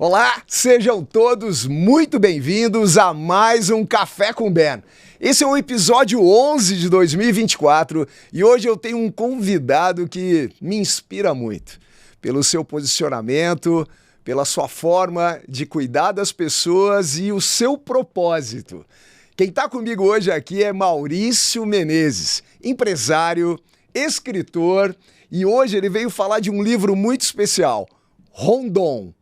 Olá, sejam todos muito bem-vindos a mais um Café com Ben. Esse é o episódio 11 de 2024 e hoje eu tenho um convidado que me inspira muito. Pelo seu posicionamento, pela sua forma de cuidar das pessoas e o seu propósito. Quem está comigo hoje aqui é Maurício Menezes, empresário, escritor, e hoje ele veio falar de um livro muito especial, Rondon.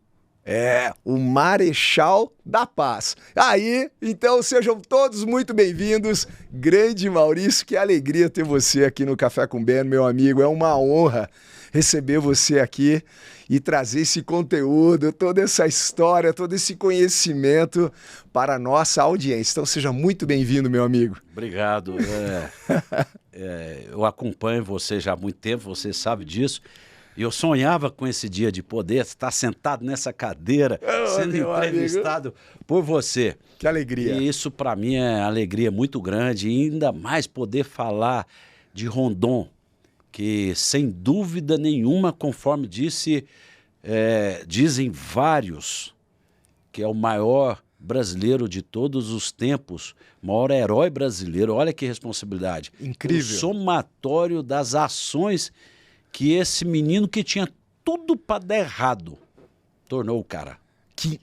O Marechal da Paz. Aí, então, sejam todos muito bem-vindos. Grande Maurício, que alegria ter você aqui no Café com Ben, meu amigo. É uma honra receber você aqui e trazer esse conteúdo, toda essa história, todo esse conhecimento para a nossa audiência. Então, seja muito bem-vindo, meu amigo. Obrigado. Eu acompanho você já há muito tempo, você sabe disso. E eu sonhava com esse dia de poder estar sentado nessa cadeira, sendo entrevistado por você. Que alegria. E isso para mim é alegria muito grande, e ainda mais poder falar de Rondon, que sem dúvida nenhuma, conforme dizem vários, que é o maior brasileiro de todos os tempos, o maior herói brasileiro. Olha que responsabilidade. Incrível. O somatório das ações que esse menino que tinha tudo para dar errado tornou o cara.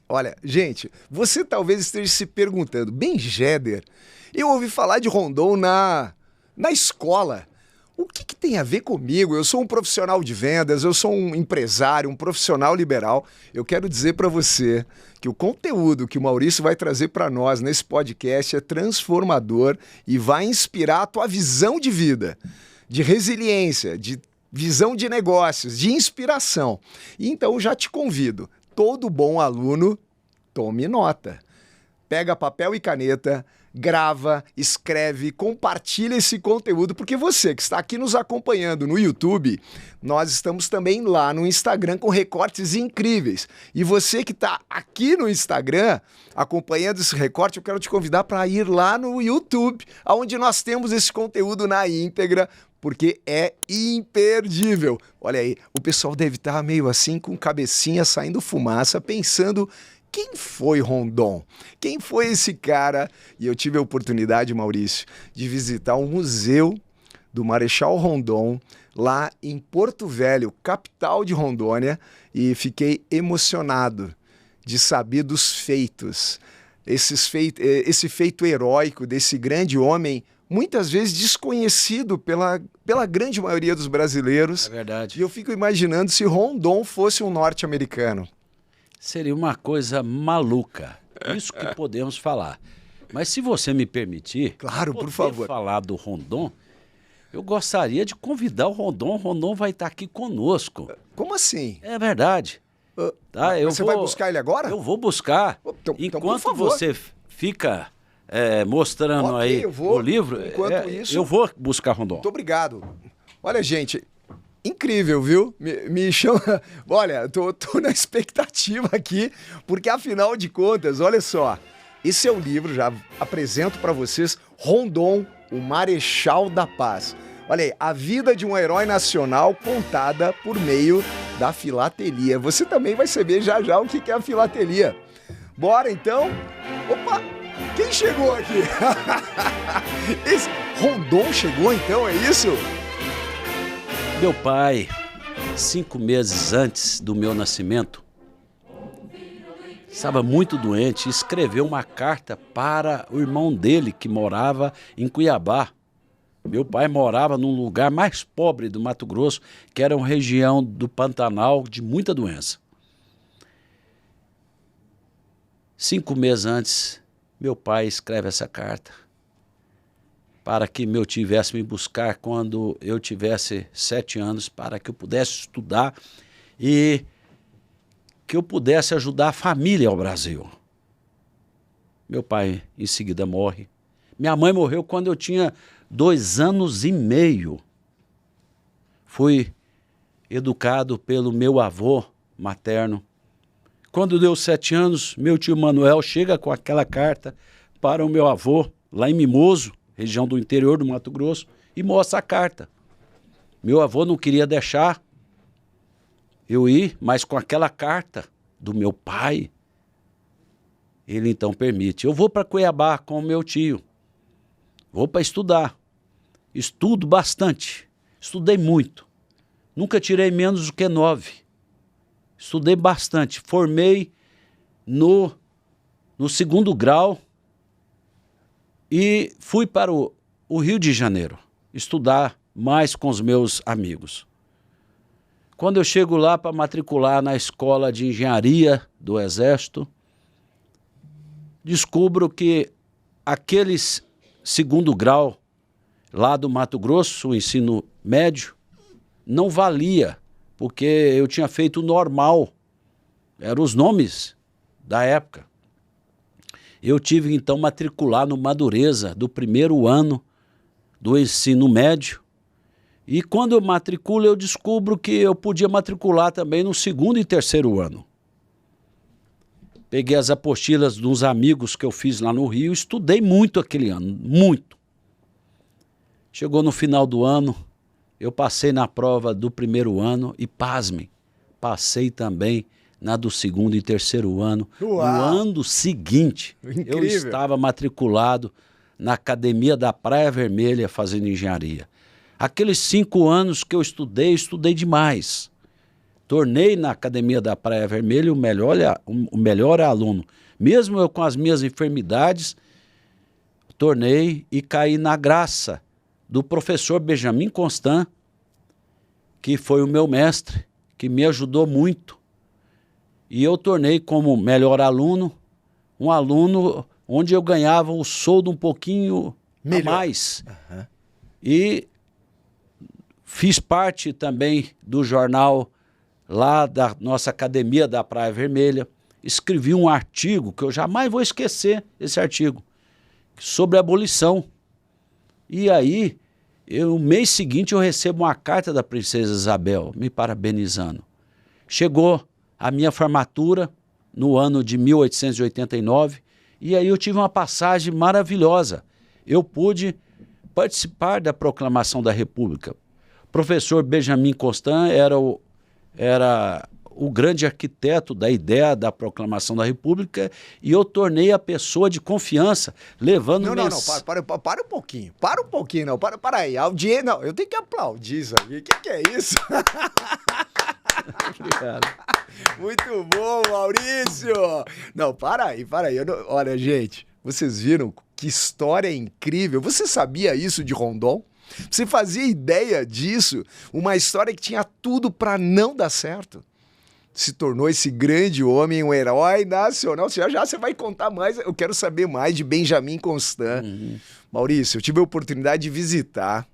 Olha, gente, você talvez esteja se perguntando, Ben Yedder, eu ouvi falar de Rondon na escola. O que tem a ver comigo? Eu sou um profissional de vendas, eu sou um empresário, um profissional liberal. Eu quero dizer para você que o conteúdo que o Maurício vai trazer para nós nesse podcast é transformador e vai inspirar a tua visão de vida, de resiliência, de visão de negócios, de inspiração. E então já te convido, todo bom aluno, tome nota. Pega papel e caneta, grava, escreve, compartilha esse conteúdo, porque você que está aqui nos acompanhando no YouTube, nós estamos também lá no Instagram com recortes incríveis. E você que está aqui no Instagram acompanhando esse recorte, eu quero te convidar para ir lá no YouTube, onde nós temos esse conteúdo na íntegra, porque é imperdível. Olha aí, o pessoal deve estar meio assim, com cabecinha saindo fumaça, pensando: quem foi Rondon? Quem foi esse cara? E eu tive a oportunidade, Maurício, de visitar o museu do Marechal Rondon, lá em Porto Velho, capital de Rondônia, e fiquei emocionado de saber dos feitos. Esse feito heróico desse grande homem, muitas vezes desconhecido pela grande maioria dos brasileiros. É verdade. E eu fico imaginando se Rondon fosse um norte-americano. Seria uma coisa maluca, isso que podemos falar. Mas se você me permitir, claro, por favor, falar do Rondon, eu gostaria de convidar o Rondon. O Rondon vai estar aqui conosco. Como assim? É verdade. Tá, você vai buscar ele agora? Eu vou buscar. Enquanto você fica mostrando aí o livro, isso, eu vou buscar Rondon. Muito obrigado. Olha, gente, incrível, viu? Me chama... Olha, tô na expectativa aqui, porque afinal de contas, olha só, esse é o livro, já apresento para vocês, Rondon, o Marechal da Paz. Olha aí, a vida de um herói nacional contada por meio da filatelia. Você também vai saber já o que é a filatelia. Bora então? Opa! Quem chegou aqui? Esse Rondon chegou então, é isso? Meu pai, 5 meses antes do meu nascimento, estava muito doente e escreveu uma carta para o irmão dele, que morava em Cuiabá. Meu pai morava num lugar mais pobre do Mato Grosso, que era uma região do Pantanal de muita doença. 5 meses antes, meu pai escreve essa carta para que meu tio viesse me buscar quando eu tivesse 7 anos, para que eu pudesse estudar e que eu pudesse ajudar a família ao Brasil. Meu pai em seguida morre. Minha mãe morreu quando eu tinha 2 anos e meio. Fui educado pelo meu avô materno. Quando deu 7 anos, meu tio Manuel chega com aquela carta para o meu avô, lá em Mimoso, região do interior do Mato Grosso, e mostra a carta. Meu avô não queria deixar eu ir, mas com aquela carta do meu pai, ele então permite. Eu vou para Cuiabá com o meu tio, vou para estudar, estudo bastante, estudei muito, nunca tirei menos do que 9, estudei bastante, formei no 2º grau e fui para o Rio de Janeiro estudar mais com os meus amigos. Quando eu chego lá para matricular na escola de engenharia do Exército, descubro que aqueles 2º grau lá do Mato Grosso, o ensino médio, não valia, porque eu tinha feito o normal, eram os nomes da época. Eu tive então matricular no Madureza do 1º ano do ensino médio, e quando eu matriculo eu descubro que eu podia matricular também no 2º e 3º ano. Peguei as apostilas de uns amigos que eu fiz lá no Rio, estudei muito aquele ano, muito. Chegou no final do ano, eu passei na prova do 1º ano e, pasmem, passei também na do 2º e 3º ano. Uau! No ano seguinte, Incrível. eu estava matriculado na Academia da Praia Vermelha fazendo engenharia. Aqueles 5 anos que eu estudei demais. Tornei na Academia da Praia Vermelha o melhor aluno. Mesmo eu com as minhas enfermidades, tornei e caí na graça do professor Benjamin Constant, que foi o meu mestre, que me ajudou muito. E eu tornei como melhor aluno, um aluno onde eu ganhava o soldo um pouquinho melhor. A mais. E fiz parte também do jornal lá da nossa Academia da Praia Vermelha. Escrevi um artigo, que eu jamais vou esquecer, esse artigo, sobre a abolição. E aí, no mês seguinte, eu recebo uma carta da princesa Isabel, me parabenizando. Chegou a minha formatura no ano de 1889, e aí eu tive uma passagem maravilhosa. Eu pude participar da proclamação da República. O professor Benjamin Constant era o grande arquiteto da ideia da proclamação da República, e eu tornei a pessoa de confiança, levando... Para um pouquinho, para aí, não, eu tenho que aplaudir isso aqui, o que é isso? Obrigado. Muito bom, Maurício! Não, para aí, olha, gente, vocês viram que história incrível, você sabia isso de Rondon? Você fazia ideia disso? Uma história que tinha tudo para não dar certo. Se tornou esse grande homem, um herói nacional. Já você vai contar mais, eu quero saber mais de Benjamin Constant. Maurício, eu tive a oportunidade de visitar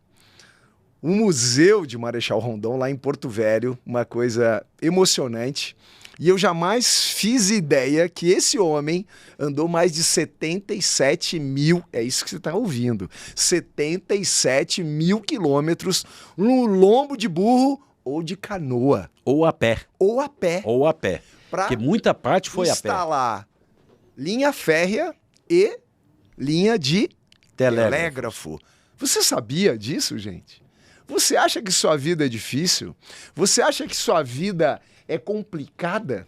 o Museu de Marechal Rondon lá em Porto Velho, uma coisa emocionante. E eu jamais fiz ideia que esse homem andou mais de 77 mil, é isso que você está ouvindo, 77 mil quilômetros no lombo de burro ou de canoa. Ou a pé. Ou a pé. Ou a pé. Porque muita parte foi a pé. Instalar linha férrea e linha de telégrafo. Você sabia disso, gente? Você acha que sua vida é difícil? Você acha que sua vida é complicada?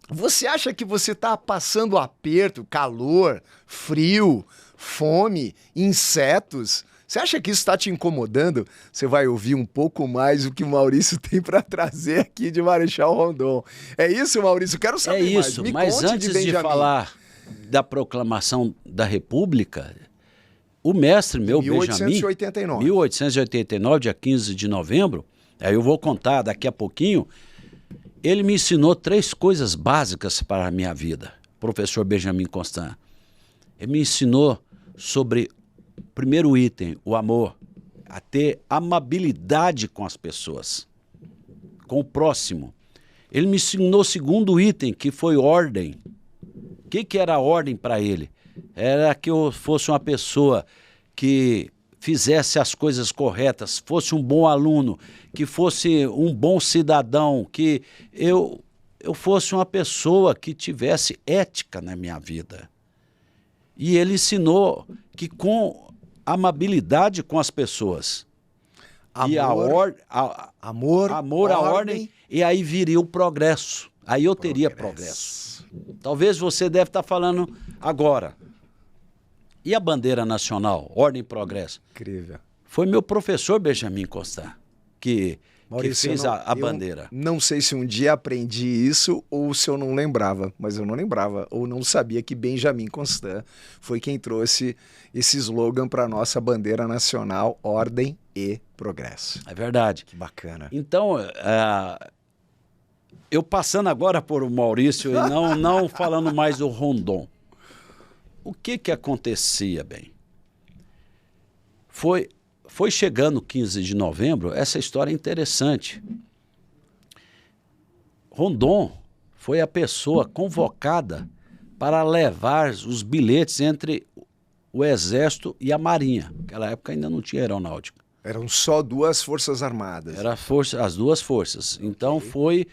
Você acha que você está passando aperto, calor, frio, fome, insetos? Você acha que isso está te incomodando? Você vai ouvir um pouco mais o que o Maurício tem para trazer aqui de Marechal Rondon. É isso, Maurício? Eu quero saber mais. É isso, mas antes de falar da proclamação da República, o mestre meu, 1889. 1889, dia 15 de novembro, aí eu vou contar daqui a pouquinho, ele me ensinou 3 coisas básicas para a minha vida, professor Benjamin Constant. Ele me ensinou sobre, primeiro item, o amor, a ter amabilidade com as pessoas, com o próximo. Ele me ensinou o segundo item, que foi ordem. O que era a ordem para ele? Era que eu fosse uma pessoa que fizesse as coisas corretas, fosse um bom aluno, que fosse um bom cidadão, que eu fosse uma pessoa que tivesse ética na minha vida. E ele ensinou que com amabilidade com as pessoas, amor, a ordem, e aí viria o progresso. Aí eu teria progresso. Talvez você deve estar falando agora. E a bandeira nacional, Ordem e Progresso? Incrível. Foi meu professor Benjamin Constant que fez a bandeira. Não sei se um dia aprendi isso ou se eu não lembrava, mas eu não lembrava ou não sabia que Benjamin Constant foi quem trouxe esse slogan para a nossa bandeira nacional, Ordem e Progresso. É verdade. Que bacana. Então, eu passando agora por o Maurício e não falando mais do Rondon. O que acontecia, bem? Foi chegando 15 de novembro, essa história é interessante. Rondon foi a pessoa convocada para levar os bilhetes entre o Exército e a Marinha. Naquela época ainda não tinha aeronáutica. Eram só duas forças armadas. Era as duas forças. Então foi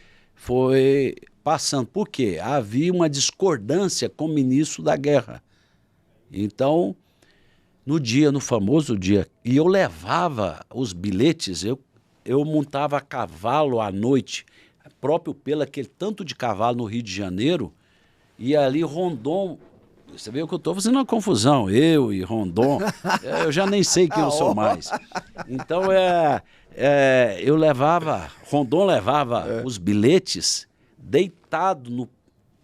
passando. Por quê? Havia uma discordância com o ministro da Guerra. Então, no famoso dia, e eu levava os bilhetes, eu montava a cavalo à noite, próprio pelo aquele tanto de cavalo no Rio de Janeiro, e ali Rondon, você vê que eu estou fazendo uma confusão, eu e Rondon, eu já nem sei quem eu sou mais. Então, Rondon levava os bilhetes deitado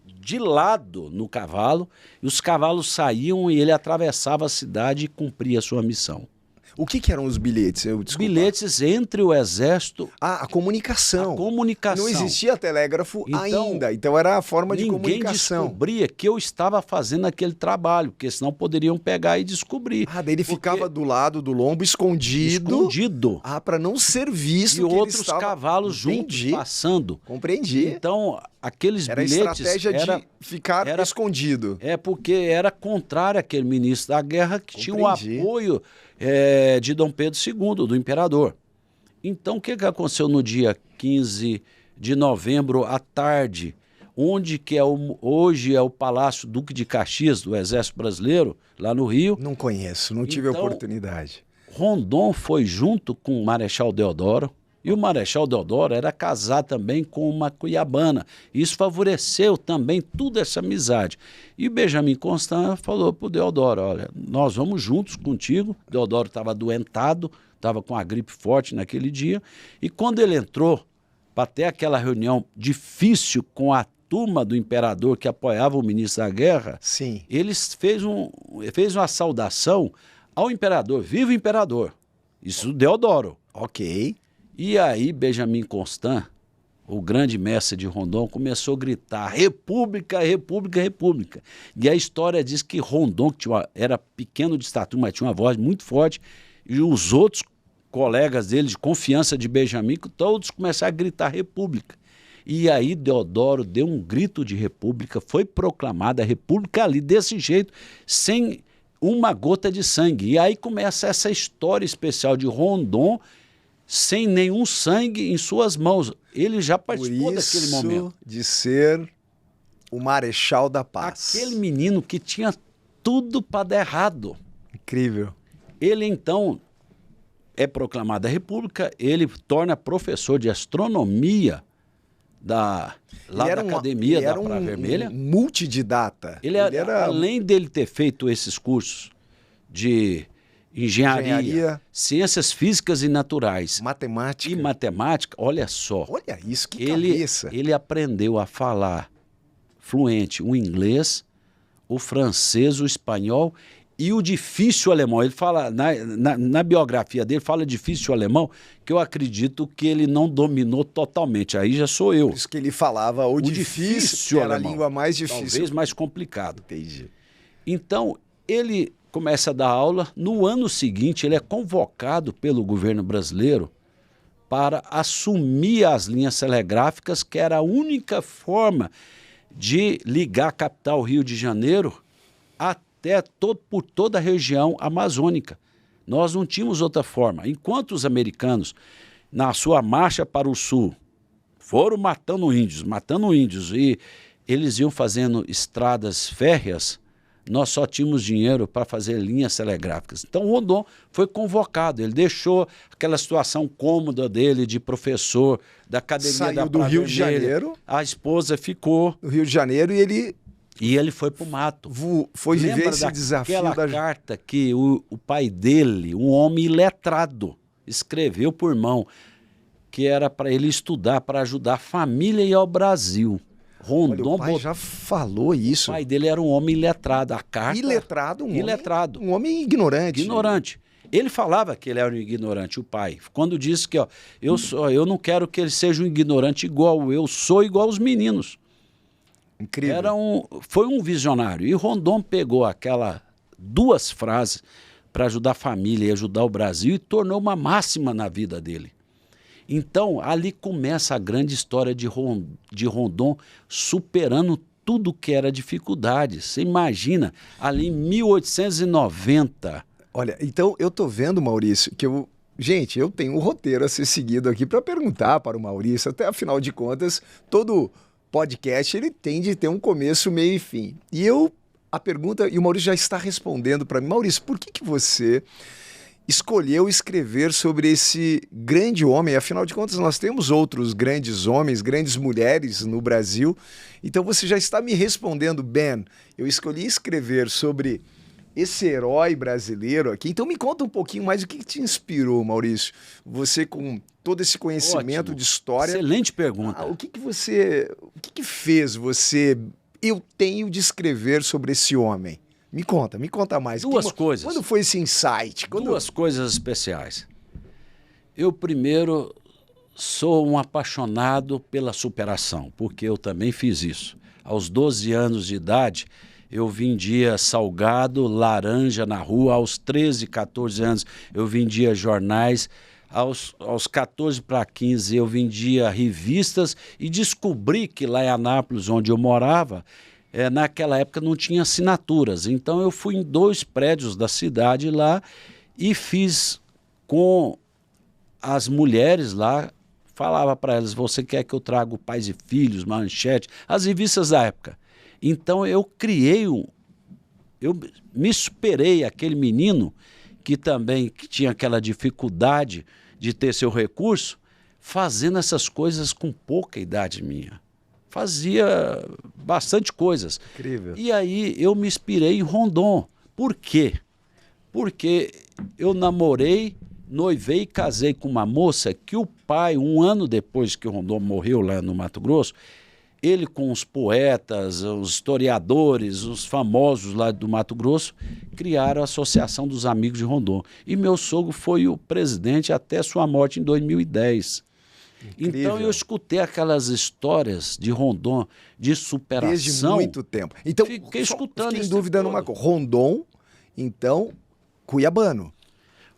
de lado no cavalo, e os cavalos saíam e ele atravessava a cidade e cumpria a sua missão. O que eram os bilhetes? Bilhetes entre o Exército... a comunicação. A comunicação. Não existia telégrafo ainda, então era a forma de comunicação. Ninguém descobria que eu estava fazendo aquele trabalho, porque senão poderiam pegar e descobrir. Daí ele ficava do lado do lombo, escondido. Para não ser visto. E outros cavalos juntos passando. Compreendi. Então, aqueles bilhetes... Era a estratégia de ficar escondido. Porque era contrário àquele ministro da Guerra que tinha o apoio de Dom Pedro II, do imperador. Então, o que aconteceu no dia 15 de novembro, à tarde, onde que hoje é o Palácio Duque de Caxias, do Exército Brasileiro, lá no Rio? Não conheço, não tive oportunidade. Rondon foi junto com o Marechal Deodoro, e o Marechal Deodoro era casado também com uma cuiabana. Isso favoreceu também toda essa amizade. E Benjamin Constant falou para o Deodoro, olha, nós vamos juntos contigo. Deodoro estava adoentado, estava com a gripe forte naquele dia. E quando ele entrou para ter aquela reunião difícil com a turma do imperador que apoiava o ministro da Guerra, sim, ele fez uma saudação ao imperador. Viva o imperador! Isso Deodoro. Ok. E aí Benjamin Constant, o grande mestre de Rondon, começou a gritar República, República, República. E a história diz que Rondon, que era pequeno de estatura, mas tinha uma voz muito forte, e os outros colegas dele de confiança de Benjamin, todos começaram a gritar República. E aí Deodoro deu um grito de República, foi proclamada a República ali, desse jeito, sem uma gota de sangue. E aí começa essa história especial de Rondon, sem nenhum sangue em suas mãos. Ele já participou daquele momento. De ser o Marechal da Paz. Aquele menino que tinha tudo para dar errado. Incrível. Ele, então, é proclamado a República, ele torna professor de astronomia da Academia da Praia Vermelha. Multididata. Ele era, além dele ter feito esses cursos de engenharia, ciências físicas e naturais, matemática, olha só. Olha isso, que cabeça. Ele aprendeu a falar fluente o inglês, o francês, o espanhol e o difícil alemão. Ele fala, na biografia dele, fala difícil alemão, que eu acredito que ele não dominou totalmente. Aí já sou eu. Por isso que ele falava o difícil era alemão, a língua mais difícil. Talvez mais complicado. Entendi. Então, ele começa a dar aula. No ano seguinte, ele é convocado pelo governo brasileiro para assumir as linhas telegráficas, que era a única forma de ligar a capital Rio de Janeiro até por toda a região amazônica. Nós não tínhamos outra forma. Enquanto os americanos, na sua marcha para o sul, foram matando índios, e eles iam fazendo estradas férreas nós só tínhamos dinheiro para fazer linhas telegráficas. Então o Rondon foi convocado, ele deixou aquela situação cômoda dele de professor da academia Saiu da do Praia Rio de Vermelha. Janeiro. A esposa ficou. No Rio de Janeiro E ele foi para o mato. foi viver Lembra esse desafio daquela carta que o pai dele, um homem iletrado, escreveu por mão, que era para ele estudar, para ajudar a família e ao Brasil. Olha, o pai já falou isso. O pai dele era um homem iletrado. A carta... Iletrado, iletrado. Um homem ignorante. Ignorante. Ele falava que ele era um ignorante, o pai. Quando disse que eu não quero que ele seja um ignorante igual eu sou, igual os meninos. Incrível. Foi um visionário. E Rondon pegou aquelas 2 frases para ajudar a família e ajudar o Brasil e tornou uma máxima na vida dele. Então, ali começa a grande história de Rondon superando tudo que era dificuldade. Você imagina, ali em 1890... Olha, então eu tô vendo, Maurício, que gente, eu tenho um roteiro a ser seguido aqui para perguntar para o Maurício, até afinal de contas, todo podcast ele tem de ter um começo, meio e fim. E a pergunta, e o Maurício já está respondendo para mim, Maurício, por que você escolheu escrever sobre esse grande homem? Afinal de contas, nós temos outros grandes homens, grandes mulheres no Brasil. Então você já está me respondendo, Ben, eu escolhi escrever sobre esse herói brasileiro aqui. Então me conta um pouquinho mais o que te inspirou, Maurício. Você com todo esse conhecimento Ótimo. de história. Excelente pergunta. O que fez você... Eu tenho de escrever sobre esse homem. Me conta mais. 2 coisas. Quando foi esse insight? 2 coisas especiais. Eu, primeiro, sou um apaixonado pela superação, porque eu também fiz isso. Aos 12 anos de idade, eu vendia salgado, laranja na rua. Aos 13, 14 anos, eu vendia jornais. Aos 14 para 15, eu vendia revistas e descobri que lá em Anápolis, onde eu morava, naquela época não tinha assinaturas. Então eu fui em 2 prédios da cidade lá e fiz com as mulheres lá, falava para elas, você quer que eu traga o Pais e Filhos, Manchete, as revistas da época. Então eu me superei aquele menino que tinha aquela dificuldade de ter seu recurso, fazendo essas coisas com pouca idade minha. Fazia bastante coisas. Incrível. E aí eu me inspirei em Rondon. Por quê? Porque eu namorei, noivei e casei com uma moça que o pai, 1 ano depois que o Rondon morreu lá no Mato Grosso, ele com os poetas, os historiadores, os famosos lá do Mato Grosso, criaram a Associação dos Amigos de Rondon. E meu sogro foi o presidente até sua morte em 2010. Incrível. Então eu escutei aquelas histórias de Rondon, de superação. Desde muito tempo. Então, fiquei escutando. Fiquei em dúvida numa coisa. Rondon, então, cuiabano.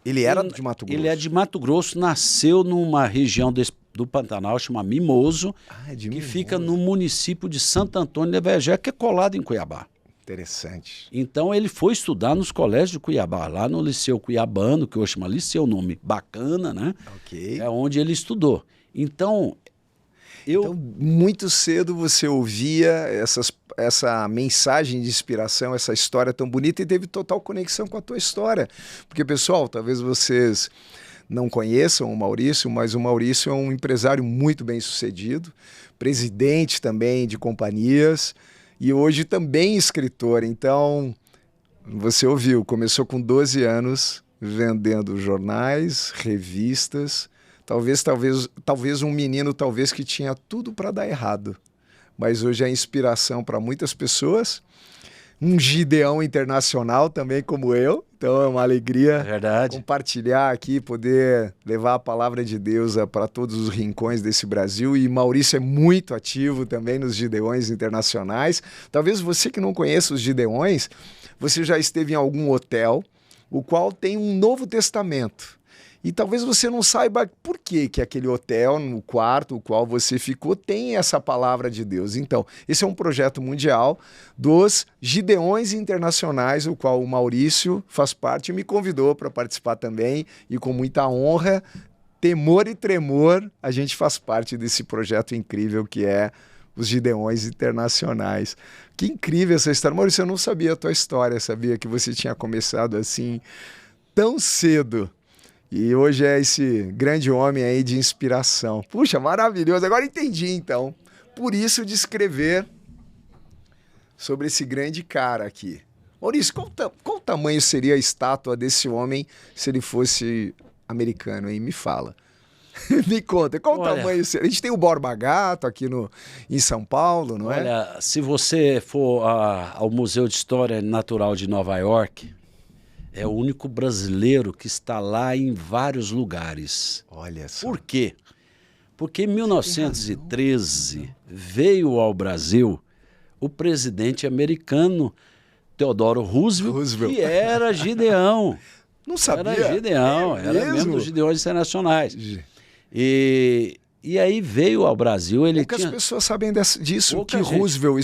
Ele era de Mato Grosso. Ele é de Mato Grosso, nasceu numa região do Pantanal, chama Mimoso, que fica no município de Santo Antônio de Evegé, que é colado em Cuiabá. Interessante. Então ele foi estudar nos colégios de Cuiabá, lá no Liceu Cuiabano, que hoje chama Liceu, nome bacana, né? Ok. É onde ele estudou. Então, muito cedo você ouvia essa mensagem de inspiração, essa história tão bonita e teve total conexão com a tua história. Porque, pessoal, talvez vocês não conheçam o Maurício, mas o Maurício é um empresário muito bem sucedido, presidente também de companhias e hoje também escritor. Então, você ouviu, começou com 12 anos vendendo jornais, revistas, talvez um menino que tinha tudo para dar errado, mas hoje é inspiração para muitas pessoas, um Gideão internacional também como eu, então é uma alegria compartilhar aqui, poder levar a palavra de Deus para todos os rincões desse Brasil. E Maurício é muito ativo também nos Gideões internacionais. Talvez você que não conheça os Gideões, você já esteve em algum hotel, o qual tem um Novo Testamento. E talvez você não saiba por que aquele hotel, no quarto o qual você ficou, tem essa palavra de Deus. Então, esse é um projeto mundial dos Gideões Internacionais, o qual o Maurício faz parte e me convidou para participar também. E com muita honra, temor e tremor, a gente faz parte desse projeto incrível que é os Gideões internacionais. Que incrível essa história. Maurício, eu não sabia a tua história, sabia que você tinha começado assim tão cedo. E hoje é esse grande homem aí de inspiração. Puxa, maravilhoso. Agora entendi, então. Por isso de escrever sobre esse grande cara aqui. Maurício, qual tamanho seria a estátua desse homem se ele fosse americano, hein? Me fala. Me conta, qual o tamanho seria? A gente tem o Borba Gato aqui em São Paulo, não é? Olha, se você for ao Museu de História Natural de Nova York, é o único brasileiro que está lá em vários lugares. Olha só. Por quê? Porque em 1913 veio ao Brasil o presidente americano Theodore Roosevelt, que era Gideão. Não sabia. Era Gideão, era mesmo dos Gideões Internacionais. E aí veio ao Brasil. Poucas pessoas sabem disso, que Roosevelt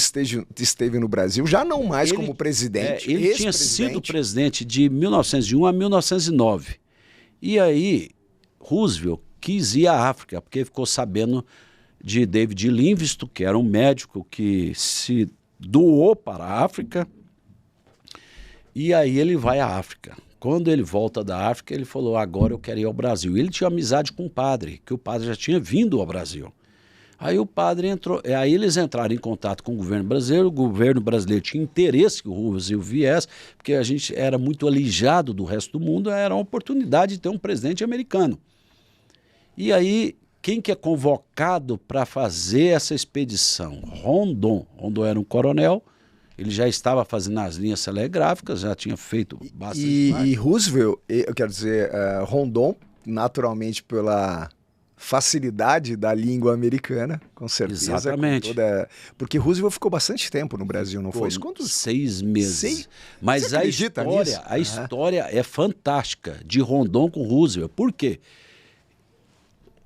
esteve no Brasil, já não mais como presidente. Ele tinha sido presidente de 1901 a 1909. E aí Roosevelt quis ir à África, porque ficou sabendo de David Livingstone, que era um médico que se doou para a África. E aí ele vai à África. Quando ele volta da África, ele falou, agora eu quero ir ao Brasil. Ele tinha amizade com o padre, que o padre já tinha vindo ao Brasil. Aí o padre entrou, aí eles entraram em contato com o governo brasileiro tinha interesse que o Roosevelt viesse, porque a gente era muito alijado do resto do mundo, era uma oportunidade de ter um presidente americano. E aí, quem que é convocado para fazer essa expedição? Rondon. Rondon era um coronel. Ele já estava fazendo as linhas telegráficas, já tinha feito bastante. E Roosevelt, eu quero dizer, Rondon, naturalmente pela facilidade da língua americana, com certeza. Exatamente. Porque Roosevelt ficou bastante tempo no Brasil, não foi? Quantos? 6 meses. Mas a história é fantástica de Rondon com Roosevelt. Por quê?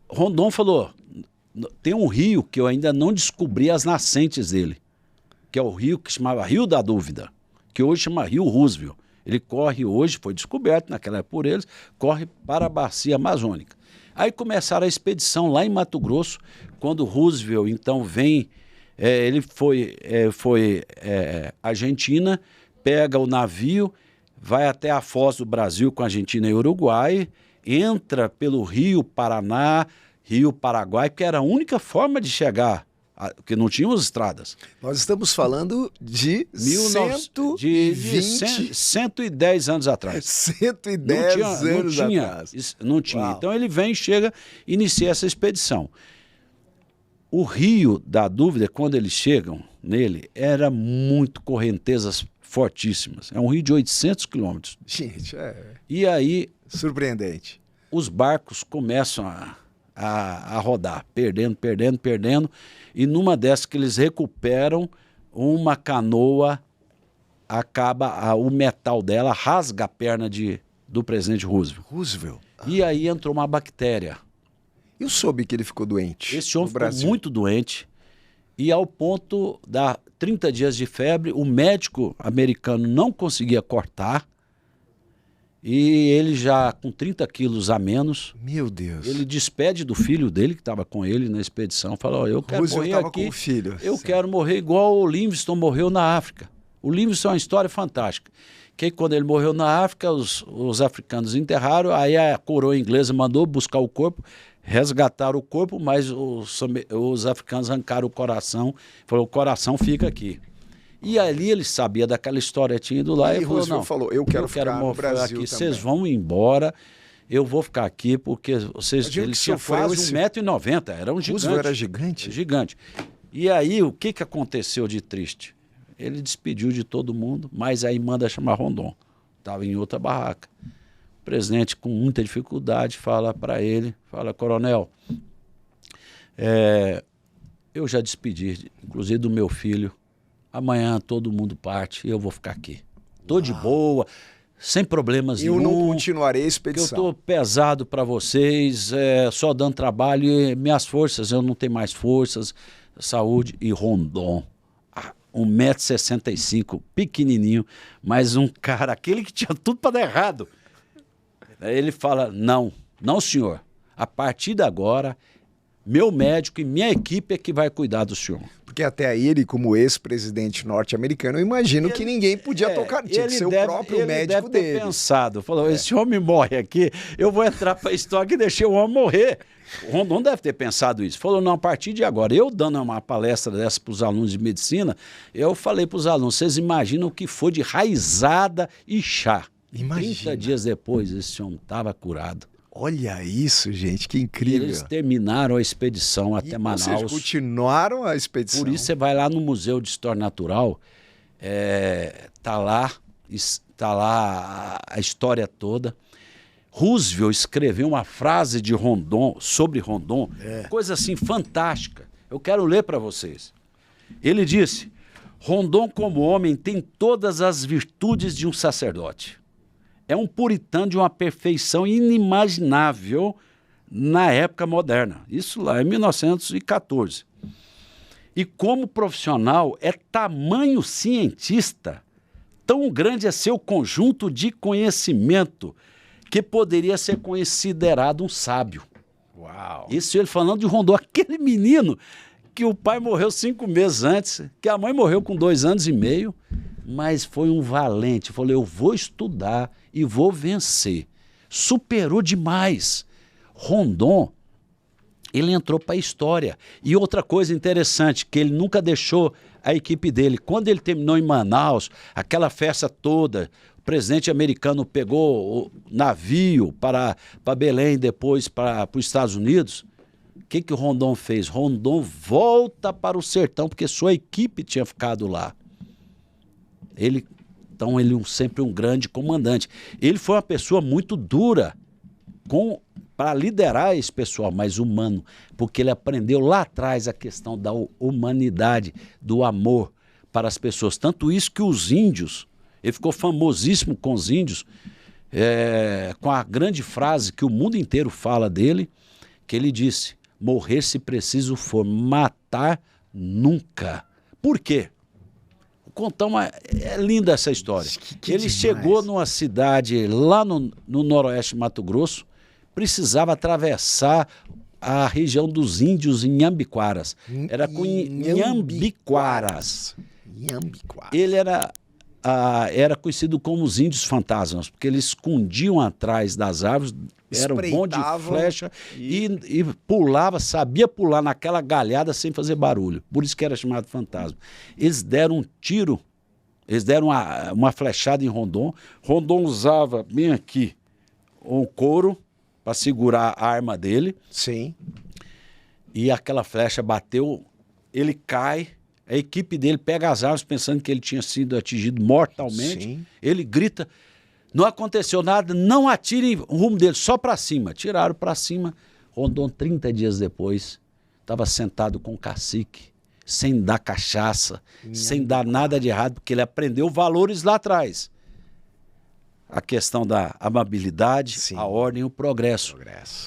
Rondon falou, tem um rio que eu ainda não descobri as nascentes dele, que é o rio que chamava Rio da Dúvida, que hoje chama Rio Roosevelt. Ele corre hoje, foi descoberto naquela época por eles, corre para a bacia amazônica. Aí começaram a expedição lá em Mato Grosso, quando Roosevelt então vem, ele foi Argentina, pega o navio, vai até a Foz do Brasil com a Argentina e Uruguai, entra pelo Rio Paraná, Rio Paraguai, que era a única forma de chegar, porque não tínhamos estradas. Nós estamos falando de 110 anos atrás. 110 anos atrás. Não tinha. Uau. Então ele vem, chega, inicia essa expedição. O Rio da Dúvida, quando eles chegam nele, era muito correntezas fortíssimas. É um rio de 800 quilômetros. Gente, E aí... surpreendente. Os barcos começam a rodar, perdendo. E numa dessas que eles recuperam, uma canoa o metal dela rasga a perna do presidente Roosevelt. E aí entrou uma bactéria. Eu soube que ele ficou doente. Esse homem ficou muito doente. E ao ponto da 30 dias de febre, o médico americano não conseguia cortar. E ele já com 30 quilos a menos. Meu Deus. Ele despede do filho dele, que estava com ele na expedição. Fala, eu quero morrer aqui. Com o filho. Eu quero morrer igual o Livingstone morreu na África. O Livingstone é uma história fantástica. Que quando ele morreu na África, os africanos enterraram, aí a coroa inglesa mandou buscar o corpo, resgataram o corpo, mas os africanos arrancaram o coração. Falou, o coração fica aqui. E ali ele sabia daquela história, tinha ido lá e falou, eu quero ficar no Brasil aqui. Vocês vão embora, eu vou ficar aqui porque eles tinham quase 1,90 m, era um gigante. Roosevelt era gigante? Gigante. E aí o que aconteceu de triste? Ele despediu de todo mundo, mas aí manda chamar Rondon. Estava em outra barraca. O presidente, com muita dificuldade, fala para ele, coronel, eu já despedi, inclusive do meu filho. Amanhã todo mundo parte e eu vou ficar aqui. Tô de boa, sem problemas nenhum. Eu não continuarei a expedição. Eu tô pesado para vocês, só dando trabalho e minhas forças, eu não tenho mais forças, saúde. E Rondon, 1,65 m, pequenininho, mas um cara, aquele que tinha tudo para dar errado. Aí ele fala, não senhor, a partir de agora, meu médico e minha equipe é que vai cuidar do senhor. porque até aí ele, como ex-presidente norte-americano, eu imagino que ninguém podia tocar, tinha que ser o próprio médico dele. Ele deve ter pensado, falou, esse homem morre aqui, eu vou entrar para a história e deixei o homem morrer. O Rondon deve ter pensado isso. Falou, não, a partir de agora, eu dando uma palestra dessa para os alunos de medicina, eu falei para os alunos, vocês imaginam o que foi de raizada e chá. Imagina. 30 dias depois, esse homem estava curado. Olha isso, gente, que incrível. Eles terminaram a expedição até Manaus. Ou seja, continuaram a expedição. Por isso você vai lá no Museu de História Natural, tá lá a história toda. Roosevelt escreveu uma frase de Rondon, sobre Rondon, coisa assim fantástica. Eu quero ler para vocês. Ele disse, Rondon como homem tem todas as virtudes de um sacerdote. É um puritano de uma perfeição inimaginável na época moderna. Isso lá em 1914. E como profissional é tamanho cientista, tão grande é seu conjunto de conhecimento que poderia ser considerado um sábio. Uau! Isso ele falando de Rondon, aquele menino que o pai morreu 5 meses antes, que a mãe morreu com 2 anos e meio, mas foi um valente. Falou, eu vou estudar e vou vencer. Superou demais. Rondon, ele entrou para a história. E outra coisa interessante, que ele nunca deixou a equipe dele. Quando ele terminou em Manaus, aquela festa toda, o presidente americano pegou o navio para Belém, depois para os Estados Unidos. O que o Rondon fez? Rondon volta para o sertão, porque sua equipe tinha ficado lá. Então ele sempre um grande comandante. Ele foi uma pessoa muito dura para liderar esse pessoal, mais humano, porque ele aprendeu lá atrás a questão da humanidade, do amor para as pessoas. Tanto isso que os índios, ele ficou famosíssimo com os índios, com a grande frase que o mundo inteiro fala dele, que ele disse, morrer se preciso for, matar nunca. Por quê? Contar é linda essa história. Ele chegou numa cidade lá no noroeste de Mato Grosso, precisava atravessar a região dos índios em Inhambiquaras. Era com Inhambiquaras. Ele era conhecido como os índios fantasmas, porque eles escondiam atrás das árvores, era um bom de flecha e pulava, sabia pular naquela galhada sem fazer barulho. Por isso que era chamado fantasma. Eles deram um tiro, eles deram uma flechada em Rondon. Rondon usava bem aqui um couro para segurar a arma dele. Sim. E aquela flecha bateu, ele cai, a equipe dele pega as armas pensando que ele tinha sido atingido mortalmente. Sim. Ele grita, não aconteceu nada, não atirem o rumo dele, só para cima. Tiraram para cima. Rondon, 30 dias depois, estava sentado com o cacique, sem dar cachaça, sem dar nada de errado, porque ele aprendeu valores lá atrás. A questão da amabilidade, sim, a ordem e o progresso.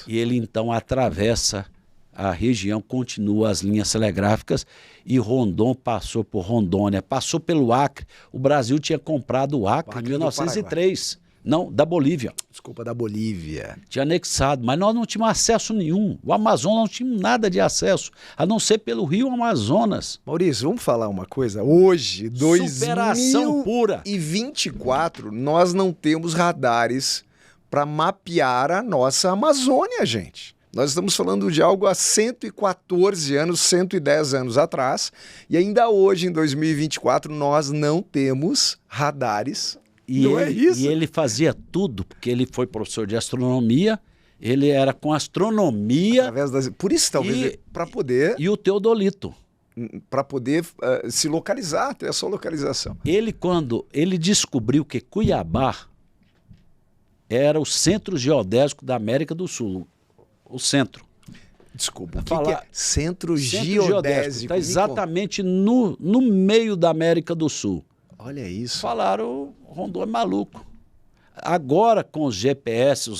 E ele então atravessa a região, continua as linhas telegráficas e Rondon passou por Rondônia, passou pelo Acre. O Brasil tinha comprado o Acre em 1903. Não, da Bolívia. Desculpa, da Bolívia. Tinha anexado, mas nós não tínhamos acesso nenhum. O Amazonas não tinha nada de acesso, a não ser pelo rio Amazonas. Maurício, vamos falar uma coisa? Hoje, superação pura. 2024, nós não temos radares para mapear a nossa Amazônia, gente. Nós estamos falando de algo há 114 anos, 110 anos atrás, e ainda hoje, em 2024, nós não temos radares. E ele fazia tudo, porque ele foi professor de astronomia, ele era com astronomia... Por isso, talvez, para poder... E o teodolito. Para poder se localizar, ter a sua localização. Quando ele descobriu que Cuiabá era o centro geodésico da América do Sul, o centro. Desculpa, o que é centro geodésico? Está exatamente no meio da América do Sul. Olha isso. Falaram, Rondon é maluco. Agora, com os GPS,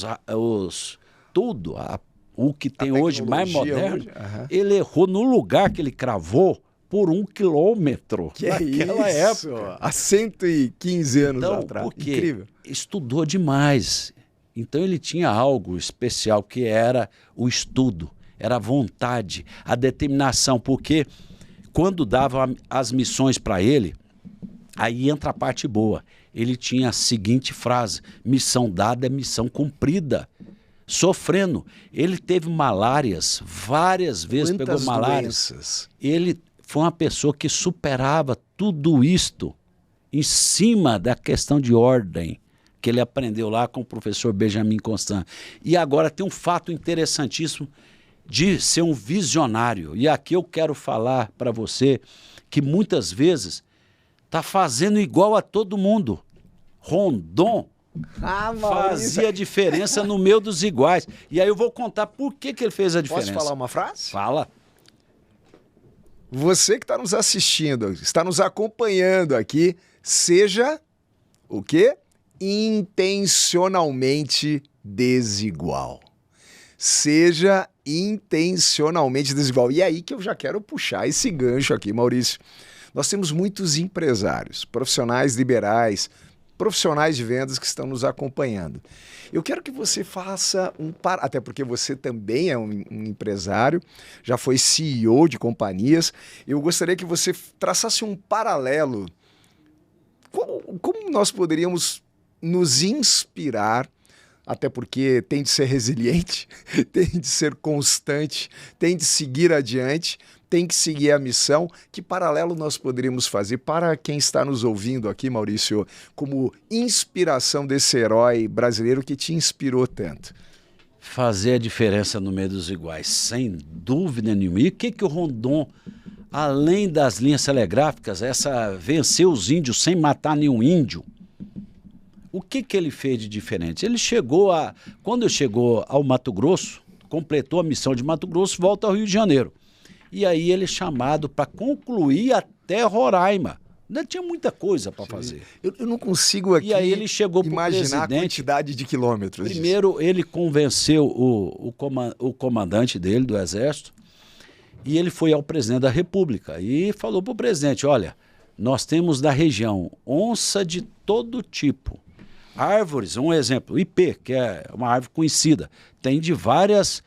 o que tem hoje mais moderno, ele errou no lugar que ele cravou por 1 quilômetro. Naquela época. Há 115 anos atrás. Porque incrível. Estudou demais. Então ele tinha algo especial que era o estudo, era a vontade, a determinação, porque quando dava as missões para ele, aí entra a parte boa. Ele tinha a seguinte frase: missão dada é missão cumprida. Sofrendo. Ele teve malárias, várias vezes pegou malárias. Ele foi uma pessoa que superava tudo isto em cima da questão de ordem que ele aprendeu lá com o professor Benjamin Constant. E agora tem um fato interessantíssimo de ser um visionário. E aqui eu quero falar para você que muitas vezes está fazendo igual a todo mundo. Rondon fazia diferença no meio dos iguais. E aí eu vou contar por que ele fez a diferença. Posso falar uma frase? Fala. Você que está nos assistindo, está nos acompanhando aqui, seja o quê? Intencionalmente desigual. Seja intencionalmente desigual. E é aí que eu já quero puxar esse gancho aqui, Maurício. Nós temos muitos empresários, profissionais liberais, profissionais de vendas que estão nos acompanhando. Eu quero que você faça até porque você também é um empresário, já foi CEO de companhias. Eu gostaria que você traçasse um paralelo. Como nós poderíamos nos inspirar, até porque tem de ser resiliente, tem de ser constante, tem de seguir adiante, tem que seguir a missão. Que paralelo nós poderíamos fazer para quem está nos ouvindo aqui, Maurício, como inspiração desse herói brasileiro que te inspirou tanto? Fazer a diferença no meio dos iguais, sem dúvida nenhuma. E o que o Rondon, além das linhas telegráficas, vencer os índios sem matar nenhum índio, o que ele fez de diferente? Ele quando ele chegou ao Mato Grosso, completou a missão de Mato Grosso, volta ao Rio de Janeiro. E aí ele é chamado para concluir até Roraima. Ainda tinha muita coisa para fazer. Eu não consigo aqui imaginar a quantidade de quilômetros. Primeiro, ele convenceu o comandante dele, do Exército, e ele foi ao presidente da República e falou para o presidente: olha, nós temos da região onça de todo tipo. Árvores, um exemplo, ipê, que é uma árvore conhecida, tem de várias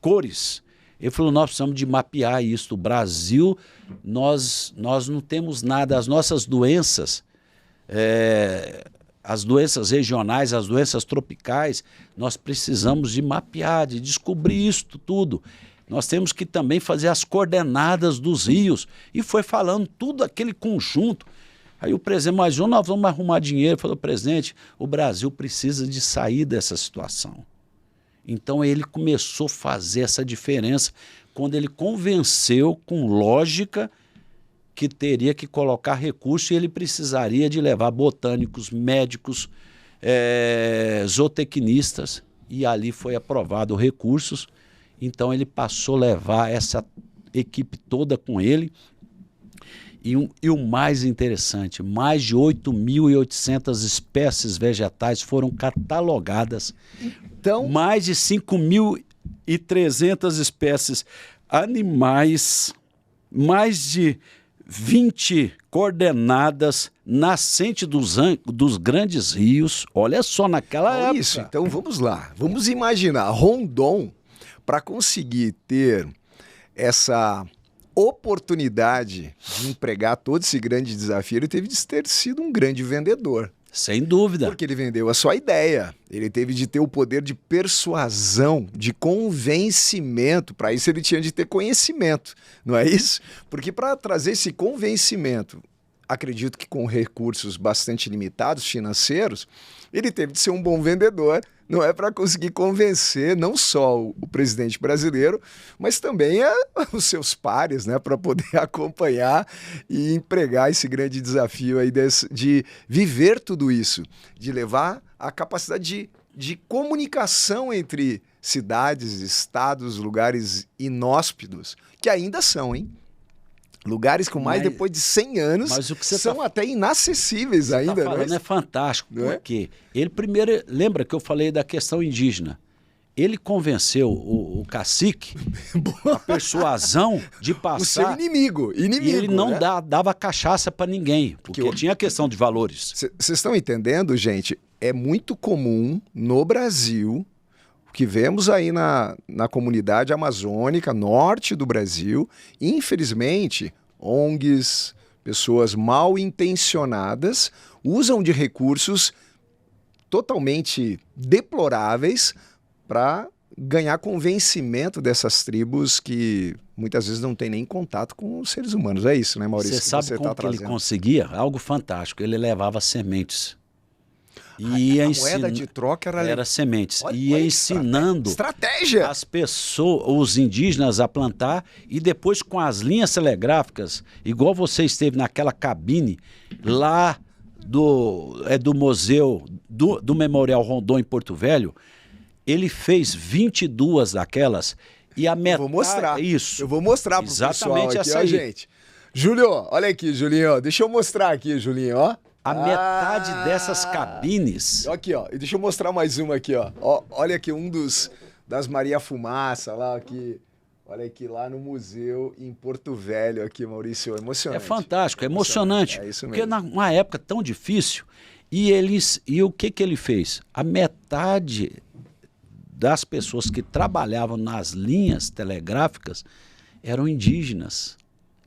cores. Ele falou: nós precisamos de mapear isso. O Brasil, nós não temos nada. As nossas doenças, as doenças regionais, as doenças tropicais, nós precisamos de mapear, de descobrir isso tudo. Nós temos que também fazer as coordenadas dos rios. E foi falando tudo aquele conjunto. Aí o presidente: mas nós vamos arrumar dinheiro. Falou: presidente, o Brasil precisa de sair dessa situação. Então ele começou a fazer essa diferença quando ele convenceu com lógica que teria que colocar recurso e ele precisaria de levar botânicos, médicos, zootecnistas, e ali foi aprovado recursos. Então ele passou a levar essa equipe toda com ele. E o mais interessante, mais de 8.800 espécies vegetais foram catalogadas. Então, mais de 5.300 espécies animais, mais de 20 coordenadas nascentes dos grandes rios. Olha só, naquela época. Isso, então vamos lá. Vamos imaginar Rondon, para conseguir ter essa oportunidade de empregar todo esse grande desafio, ele teve de ter sido um grande vendedor. Sem dúvida. Porque ele vendeu a sua ideia, ele teve de ter o poder de persuasão, de convencimento. Para isso ele tinha de ter conhecimento, não é isso? Porque para trazer esse convencimento, acredito que com recursos bastante limitados financeiros, ele teve de ser um bom vendedor, não é, para conseguir convencer não só o presidente brasileiro, mas também os seus pares, né, para poder acompanhar e empregar esse grande desafio aí de viver tudo isso, de levar a capacidade de comunicação entre cidades, estados, lugares inóspitos, que ainda são, hein? Lugares com depois de 100 anos, mas o que são até inacessíveis ainda. Tá falando é fantástico, porque ele primeiro, lembra que eu falei da questão indígena, ele convenceu o cacique, a persuasão de passar... O seu inimigo. E ele não dava cachaça para ninguém, porque tinha a questão de valores. Vocês estão entendendo, gente? É muito comum no Brasil O que vemos aí na comunidade amazônica, norte do Brasil, infelizmente, ONGs, pessoas mal intencionadas, usam de recursos totalmente deploráveis para ganhar convencimento dessas tribos que muitas vezes não tem nem contato com os seres humanos. É isso, né, Maurício? Você sabe como que ele conseguia? Algo fantástico. Ele levava sementes. E a moeda de troca era sementes. Olha, ia ensinando estratégia as pessoas, os indígenas a plantar, e depois com as linhas telegráficas, igual você esteve naquela cabine lá do museu, do Memorial Rondon em Porto Velho, ele fez 22 daquelas e a metade... Eu vou mostrar. Isso. Eu vou mostrar pro pessoal aqui, ó, gente. Júlio, olha aqui, Julinho. Deixa eu mostrar aqui, Julinho, ó. A metade dessas cabines... Aqui, ó. E deixa eu mostrar mais uma aqui, ó. Olha aqui, das Maria Fumaça lá, aqui. Olha aqui, lá no museu em Porto Velho, aqui, Maurício. Emocionante. É fantástico, é emocionante. É isso mesmo. Porque numa época tão difícil, e o que ele fez? A metade das pessoas que trabalhavam nas linhas telegráficas eram indígenas.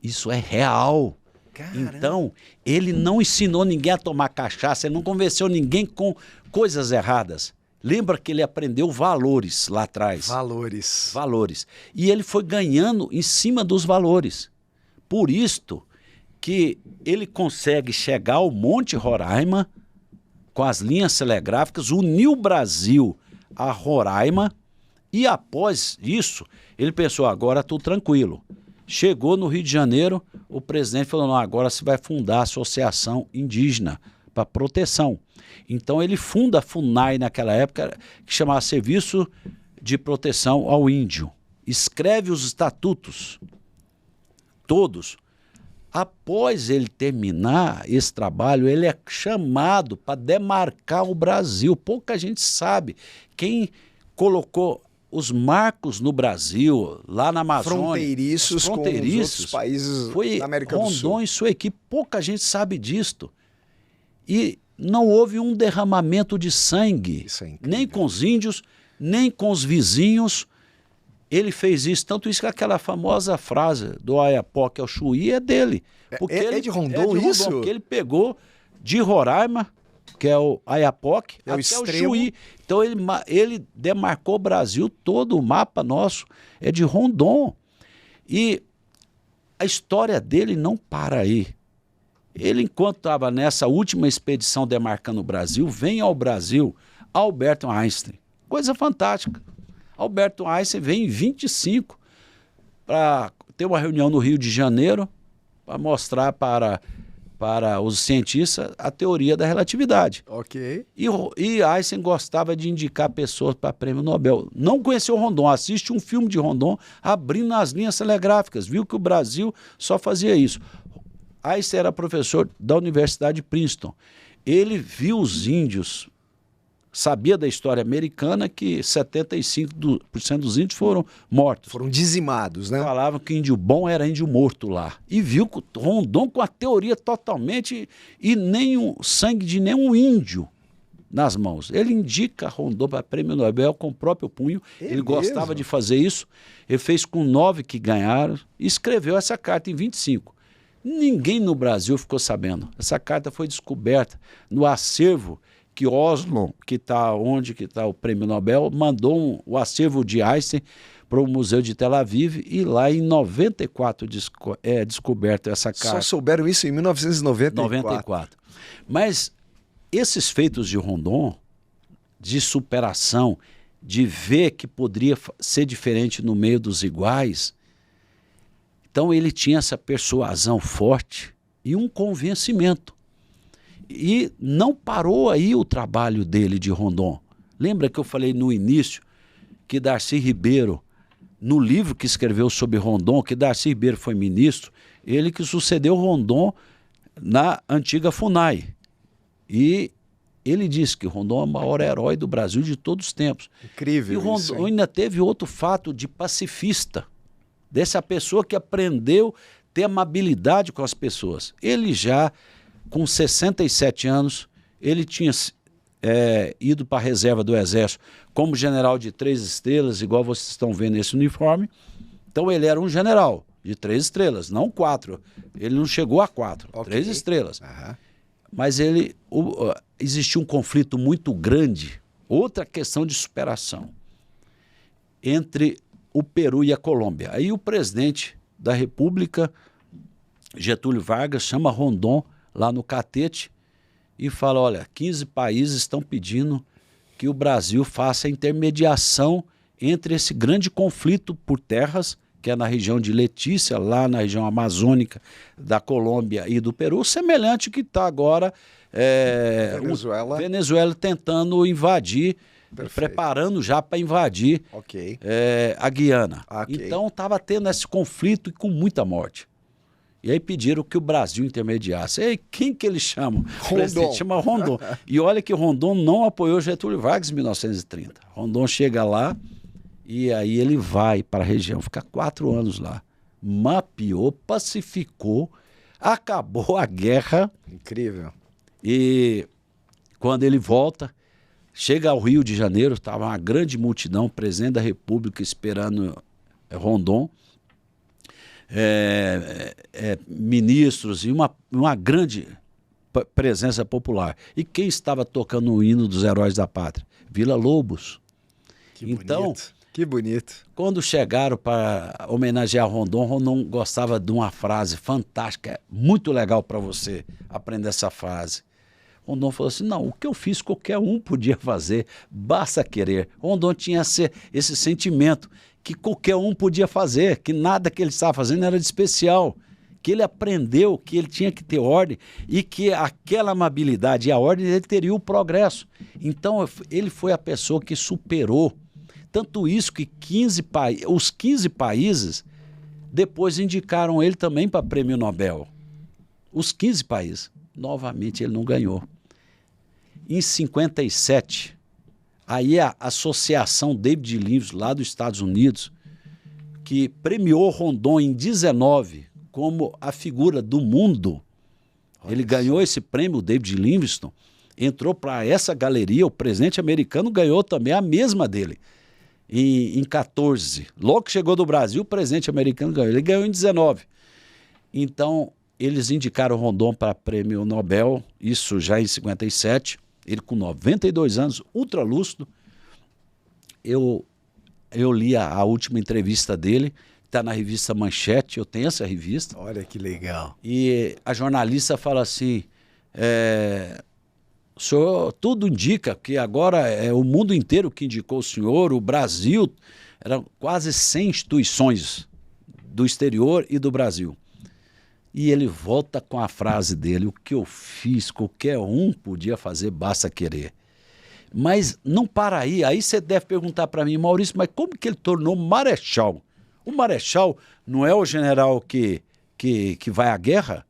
Isso é real. Caramba. Então, ele não ensinou ninguém a tomar cachaça, ele não convenceu ninguém com coisas erradas. Lembra que ele aprendeu valores lá atrás. Valores. Valores. E ele foi ganhando em cima dos valores. Por isto que ele consegue chegar ao Monte Roraima com as linhas telegráficas, unir o Brasil a Roraima, e após isso, ele pensou, agora estou tranquilo. Chegou no Rio de Janeiro, o presidente falou, não, agora você vai fundar a Associação Indígena para Proteção. Então ele funda a FUNAI naquela época, que chamava Serviço de Proteção ao Índio. Escreve os estatutos, todos. Após ele terminar esse trabalho, ele é chamado para demarcar o Brasil. Pouca gente sabe. Quem colocou os marcos no Brasil, lá na Amazônia, fronteiriços com os outros países da América do Sul. Rondon e sua equipe, pouca gente sabe disto. E não houve um derramamento de sangue, nem com os índios, nem com os vizinhos. Ele fez isso, tanto isso que aquela famosa frase do Ayapoque ao Chuí é dele. Porque é de Rondon isso? Porque ele pegou de Roraima, que é o Ayapoque, até o Chuí. Então ele demarcou o Brasil todo, o mapa nosso é de Rondon. E a história dele não para aí. Ele, enquanto estava nessa última expedição demarcando o Brasil, vem ao Brasil Albert Einstein. Coisa fantástica. Albert Einstein vem em 25 para ter uma reunião no Rio de Janeiro para mostrar para os cientistas a teoria da relatividade. Ok. E Einstein gostava de indicar pessoas para prêmio Nobel. Não conheceu Rondon, assiste um filme de Rondon abrindo as linhas telegráficas, viu que o Brasil só fazia isso. Einstein era professor da Universidade de Princeton. Ele viu os índios, sabia da história americana que 75% dos índios foram mortos. Foram dizimados, né? Falavam que índio bom era índio morto lá. E viu Rondon com a teoria totalmente e nenhum sangue de nenhum índio nas mãos. Ele indica Rondon para prêmio Nobel com o próprio punho. Ele gostava de fazer isso. Ele fez com 9 que ganharam e escreveu essa carta em 25. Ninguém no Brasil ficou sabendo. Essa carta foi descoberta no acervo que Oslo, que está onde está o prêmio Nobel, mandou o acervo de Einstein para o Museu de Tel Aviv, e lá em 94 descoberto essa carta. Só souberam isso em 1994. Mas esses feitos de Rondon, de superação, de ver que poderia ser diferente no meio dos iguais, então ele tinha essa persuasão forte e um convencimento. E não parou aí o trabalho dele de Rondon. Lembra que eu falei no início que Darcy Ribeiro, no livro que escreveu sobre Rondon, que Darcy Ribeiro foi ministro, ele que sucedeu Rondon na antiga FUNAI. E ele disse que Rondon é o maior herói do Brasil de todos os tempos. Incrível. E Rondon ainda teve outro fato de pacifista, dessa pessoa que aprendeu a ter amabilidade com as pessoas. Ele já, com 67 anos, ele tinha ido para a reserva do Exército como general de 3 estrelas, igual vocês estão vendo esse uniforme. Então ele era um general de 3 estrelas, não 4. Ele não chegou a 4, 3 estrelas. Mas existia um conflito muito grande, outra questão de superação, entre o Peru e a Colômbia. Aí o presidente da República, Getúlio Vargas, chama Rondon lá no Catete e fala, olha, 15 países estão pedindo que o Brasil faça a intermediação entre esse grande conflito por terras, que é na região de Letícia, lá na região amazônica da Colômbia e do Peru, semelhante que está agora Venezuela tentando invadir, preparando já para invadir a Guiana. Então estava tendo esse conflito e com muita morte. E aí pediram que o Brasil intermediasse. E aí, quem que eles chamam? Rondon. Chama Rondon. E olha que Rondon não apoiou Getúlio Vargas em 1930. Rondon chega lá e aí ele vai para a região, fica 4 anos lá. Mapeou, pacificou, acabou a guerra. Incrível. E quando ele volta, chega ao Rio de Janeiro, estava uma grande multidão, presidente da República esperando Rondon. Ministros e uma grande presença popular. E quem estava tocando o hino dos heróis da pátria? Vila Lobos. Que bonito. Quando chegaram para homenagear Rondon, Rondon gostava de uma frase fantástica, muito legal para você aprender essa frase. Rondon falou assim, não, o que eu fiz qualquer um podia fazer, basta querer. Rondon tinha esse sentimento que qualquer um podia fazer, que nada que ele estava fazendo era de especial, que ele aprendeu que ele tinha que ter ordem e que aquela amabilidade e a ordem ele teria o progresso. Então ele foi a pessoa que superou. Tanto isso que os 15 países depois indicaram ele também para Prêmio Nobel. Os 15 países. Novamente ele não ganhou. Em 57, aí a Associação David Livingstone, lá dos Estados Unidos, que premiou Rondon em 19 como a figura do mundo. Ele ganhou esse prêmio, David Livingstone, entrou para essa galeria, o presidente americano ganhou também a mesma dele, em 14. Logo que chegou do Brasil, o presidente americano ganhou. Ele ganhou em 19. Então, eles indicaram Rondon para prêmio Nobel, isso já em 57, ele com 92 anos, ultralúcido. Eu li a última entrevista dele, está na revista Manchete, eu tenho essa revista. Olha que legal. E a jornalista fala assim, o senhor tudo indica que agora é o mundo inteiro que indicou o senhor, o Brasil, eram quase 100 instituições do exterior e do Brasil. E ele volta com a frase dele, o que eu fiz, qualquer um podia fazer, basta querer. Mas não para aí, aí você deve perguntar para mim, Maurício, mas como que ele tornou marechal? O marechal não é o general que vai à guerra?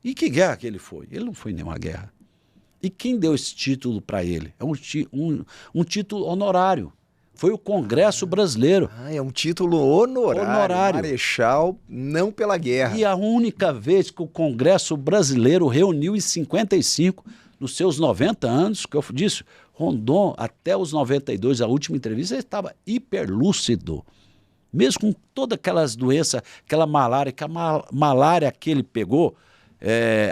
E que guerra que ele foi? Ele não foi em nenhuma guerra. E quem deu esse título para ele? É um título honorário. Foi o Congresso Brasileiro. É um título honorário. Marechal, não pela guerra. E a única vez que o Congresso Brasileiro reuniu em 55, nos seus 90 anos, que eu disse, Rondon, até os 92, a última entrevista, ele estava hiperlúcido. Mesmo com todas aquelas doenças, aquela malária, malária que ele pegou,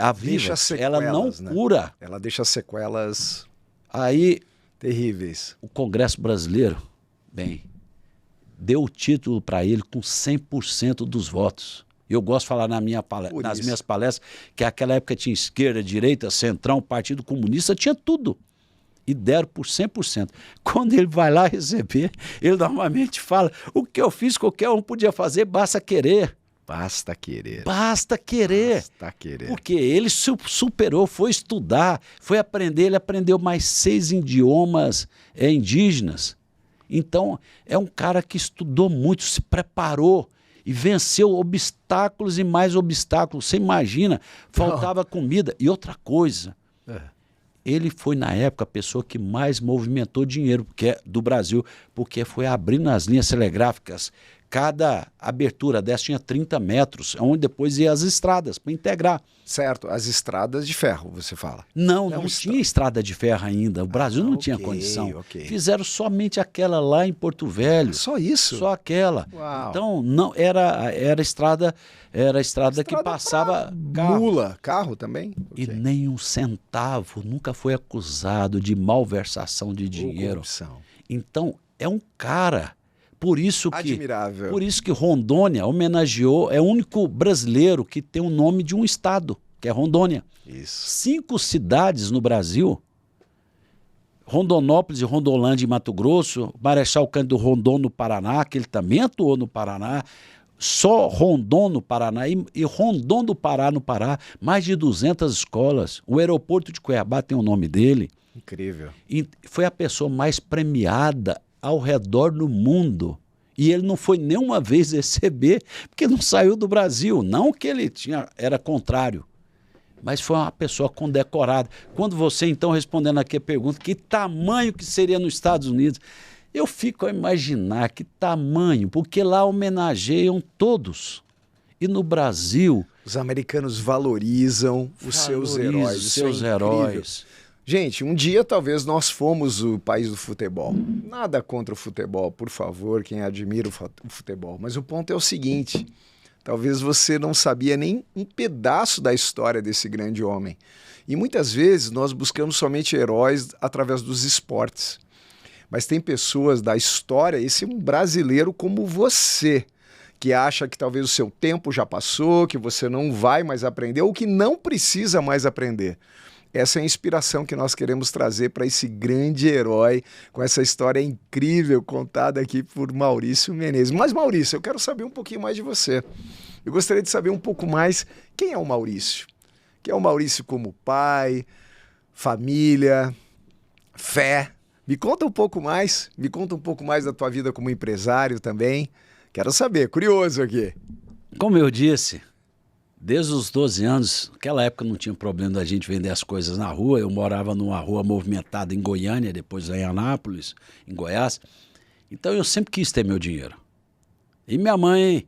a viva, ela não cura. Ela deixa sequelas aí terríveis. O Congresso Brasileiro, bem, deu o título para ele com 100% dos votos. Eu gosto de falar nas minhas palestras que naquela época tinha esquerda, direita, centrão, Partido Comunista, tinha tudo. E deram por 100%. Quando ele vai lá receber, ele normalmente fala, o que eu fiz qualquer um podia fazer, basta querer. Basta querer. Basta querer. Basta querer. Porque ele superou, foi estudar, foi aprender, ele aprendeu mais 6 idiomas indígenas. Então, é um cara que estudou muito, se preparou e venceu obstáculos e mais obstáculos. Você imagina, faltava comida. E outra coisa, ele foi, na época, a pessoa que mais movimentou dinheiro do Brasil, porque foi abrindo as linhas telegráficas, cada abertura dessa tinha 30 metros, onde depois ia as estradas para integrar. Certo, as estradas de ferro, você fala. Não tinha estrada de ferro ainda. O Brasil não tinha condição. Fizeram somente aquela lá em Porto Velho. Só isso? Só aquela. Uau. Então não era estrada que passava carro. Mula, carro também? E nem um centavo, nunca foi acusado de malversação de dinheiro. Corrupção. Então é um cara. Por isso que Rondônia homenageou, é o único brasileiro que tem o nome de um estado, que é Rondônia. Isso. 5 cidades no Brasil, Rondonópolis e Rondolândia em Mato Grosso, Marechal Cândido Rondon no Paraná, que ele também atuou no Paraná, só Rondon no Paraná e Rondon do Pará no Pará, mais de 200 escolas. O aeroporto de Cuiabá tem o nome dele. Incrível. E foi a pessoa mais premiada ao redor do mundo. E ele não foi nenhuma vez receber, porque não saiu do Brasil. Não que ele era contrário, mas foi uma pessoa condecorada. Quando você, então, respondendo aqui a pergunta, que tamanho que seria nos Estados Unidos, eu fico a imaginar que tamanho, porque lá homenageiam todos. E no Brasil... Os americanos valorizam os seus heróis. Os seus heróis. Gente, um dia talvez nós fomos o país do futebol. Nada contra o futebol, por favor, quem admira o futebol. Mas o ponto é o seguinte, talvez você não sabia nem um pedaço da história desse grande homem. E muitas vezes nós buscamos somente heróis através dos esportes. Mas tem pessoas da história, esse é um brasileiro como você, que acha que talvez o seu tempo já passou, que você não vai mais aprender ou que não precisa mais aprender. Essa é a inspiração que nós queremos trazer para esse grande herói, com essa história incrível contada aqui por Maurício Menezes. Mas, Maurício, eu quero saber um pouquinho mais de você. Eu gostaria de saber um pouco mais quem é o Maurício. Quem é o Maurício como pai, família, fé. Me conta um pouco mais da tua vida como empresário também. Quero saber, curioso aqui. Como eu disse... Desde os 12 anos, naquela época não tinha problema da gente vender as coisas na rua. Eu morava numa rua movimentada em Goiânia, depois lá em Anápolis, em Goiás. Então eu sempre quis ter meu dinheiro. E minha mãe...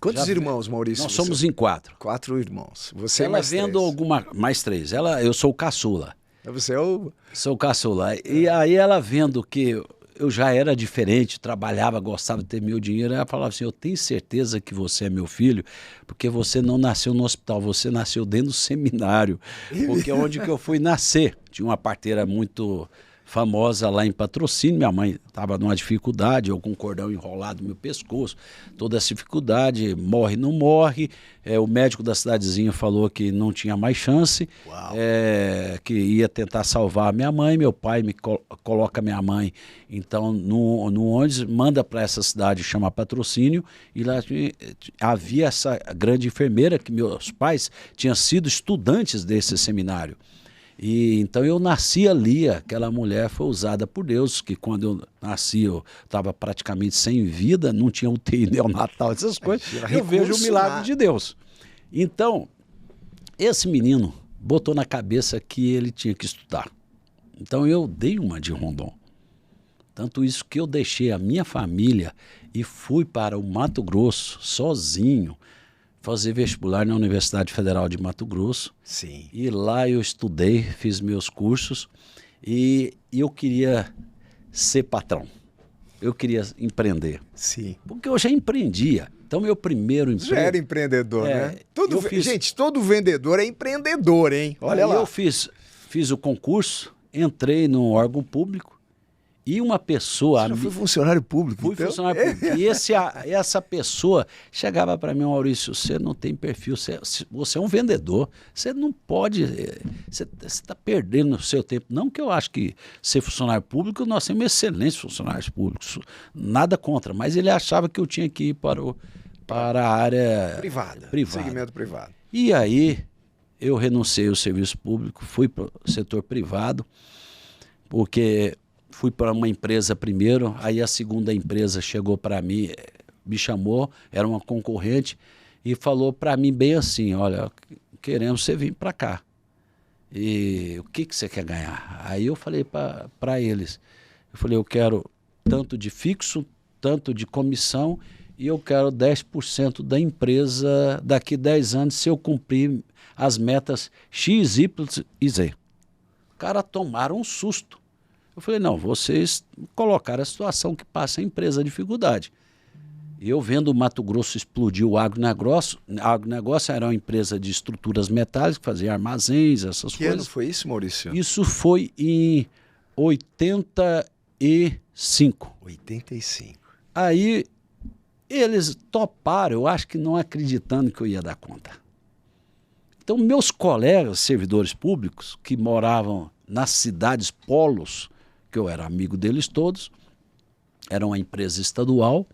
Quantos irmãos, Maurício? Nós somos em 4. 4 irmãos. Você ela mais vendo 3. Mais 3. Eu sou o caçula. Você é o... Sou o caçula. E aí ela vendo que... Eu já era diferente, trabalhava, gostava de ter meu dinheiro. Ela falava assim, eu tenho certeza que você é meu filho, porque você não nasceu no hospital, você nasceu dentro do seminário. Porque é onde que eu fui nascer. Tinha uma parteira muito famosa lá em Patrocínio, minha mãe estava numa dificuldade, eu com um cordão enrolado no meu pescoço, toda essa dificuldade, morre, não morre, o médico da cidadezinha falou que não tinha mais chance, que ia tentar salvar a minha mãe, meu pai coloca minha mãe, então, no ônibus, manda para essa cidade, chama Patrocínio, e lá havia essa grande enfermeira, que meus pais tinham sido estudantes desse seminário. E então eu nasci ali, aquela mulher foi usada por Deus, que quando eu nasci eu estava praticamente sem vida, não tinha UTI neonatal, essas coisas. Eu vejo o milagre de Deus. Então, esse menino botou na cabeça que ele tinha que estudar. Então eu dei uma de Rondon. Tanto isso que eu deixei a minha família e fui para o Mato Grosso sozinho, fazer vestibular na Universidade Federal de Mato Grosso. Sim. E lá eu estudei, fiz meus cursos e eu queria ser patrão. Eu queria empreender. Sim. Porque eu já empreendia. Então, meu primeiro emprego... Já era empreendedor, né? Gente, todo vendedor é empreendedor, hein? Olha lá. Eu fiz o concurso, entrei num órgão público e uma pessoa... Você já foi funcionário público, Fui funcionário público. E essa pessoa chegava para mim, Maurício, você não tem perfil, você é um vendedor, você não pode, você está perdendo o seu tempo. Não que eu acho que ser funcionário público, nós temos excelentes funcionários públicos, nada contra, mas ele achava que eu tinha que ir para a área privada. Segmento privado. E aí eu renunciei ao serviço público, fui para o setor privado, porque... Fui para uma empresa primeiro, aí a segunda empresa chegou para mim, me chamou, era uma concorrente, e falou para mim bem assim, olha, queremos você vir para cá. E o que você quer ganhar? Aí eu falei para eles, eu falei, eu quero tanto de fixo, tanto de comissão e eu quero 10% da empresa daqui 10 anos se eu cumprir as metas X, Y e Z. O cara tomaram um susto. Eu falei, não, vocês colocaram a situação que passa a empresa dificuldade. E eu vendo o Mato Grosso explodir o agronegócio, a agronegócio era uma empresa de estruturas metálicas, que fazia armazéns, essas Que coisas. ano foi isso, Maurício? Isso foi em 85. 85. Aí eles toparam, eu acho que não acreditando que eu ia dar conta. Então, meus colegas servidores públicos, que moravam nas cidades polos, que eu era amigo deles todos, era uma empresa estadual,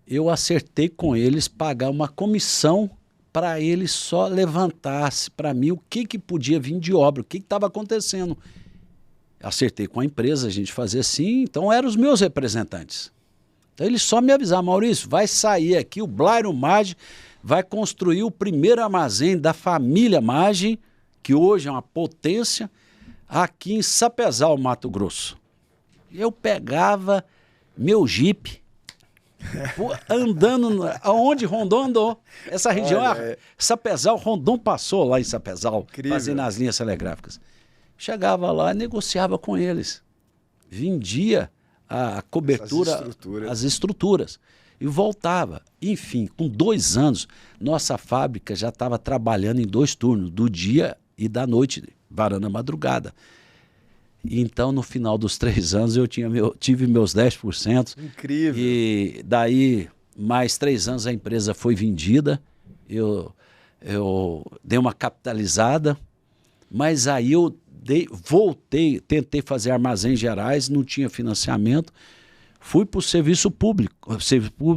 eu acertei com eles pagar uma comissão para eles só levantasse para mim o que podia vir de obra, o que estava acontecendo. Acertei com a empresa, a gente fazia assim, então eram os meus representantes. Então eles só me avisaram, Maurício, vai sair aqui, o Blairo Maggi vai construir o primeiro armazém da família Maggi, que hoje é uma potência, aqui em Sapezal, Mato Grosso. Eu pegava meu Jeep, andando aonde Rondon andou. Essa região, Sapezal, Rondon passou lá em Sapezal, fazendo as linhas telegráficas. Chegava lá e negociava com eles. Vendia a cobertura, as estruturas. E voltava. Enfim, com 2 anos, nossa fábrica já estava trabalhando em 2 turnos, do dia e da noite, varando a madrugada. Então, no final dos 3 anos, eu tive meus 10%. Incrível. E daí, mais 3 anos, a empresa foi vendida. Eu dei uma capitalizada, mas aí eu voltei, tentei fazer armazéns gerais, não tinha financiamento. Fui para o serviço público,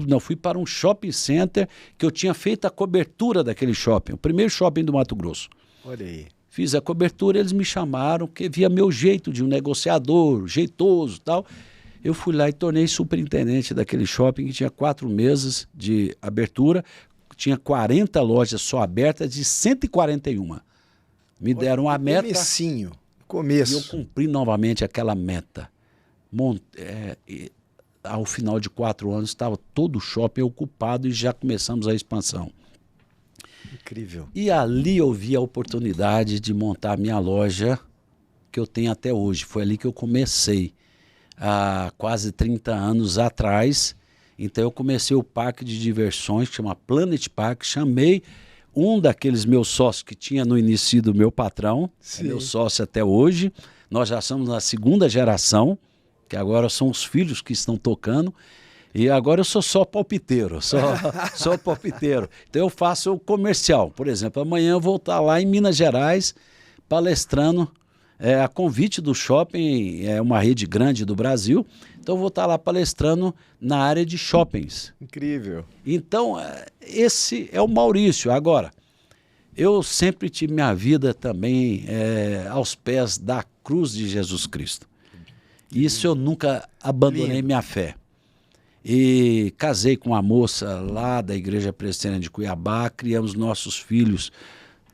não, fui para um shopping center que eu tinha feito a cobertura daquele shopping, o primeiro shopping do Mato Grosso. Olha aí. Fiz a cobertura, eles me chamaram, porque via meu jeito de um negociador, jeitoso e tal. Eu fui lá e tornei superintendente daquele shopping que tinha 4 meses de abertura, tinha 40 lojas só abertas de 141. Me deram uma meta. Começo. E eu cumpri novamente aquela meta. Ao final de 4 anos, estava todo o shopping ocupado e já começamos a expansão. Incrível. E ali eu vi a oportunidade de montar a minha loja, que eu tenho até hoje. Foi ali que eu comecei, há quase 30 anos atrás. Então eu comecei o parque de diversões, que chama Planet Park. Chamei um daqueles meus sócios que tinha no início do meu patrão, é meu sócio até hoje. Nós já somos na 2ª geração, que agora são os filhos que estão tocando. E agora eu sou só palpiteiro, só palpiteiro. Então eu faço o comercial. Por exemplo, amanhã eu vou estar lá em Minas Gerais palestrando, a convite do shopping, é uma rede grande do Brasil, então eu vou estar lá palestrando na área de shoppings. Incrível. Então, esse é o Maurício. Agora, eu sempre tive minha vida também aos pés da cruz de Jesus Cristo. Isso eu nunca abandonei minha fé. E casei com uma moça lá da Igreja Presbiteriana de Cuiabá, criamos nossos filhos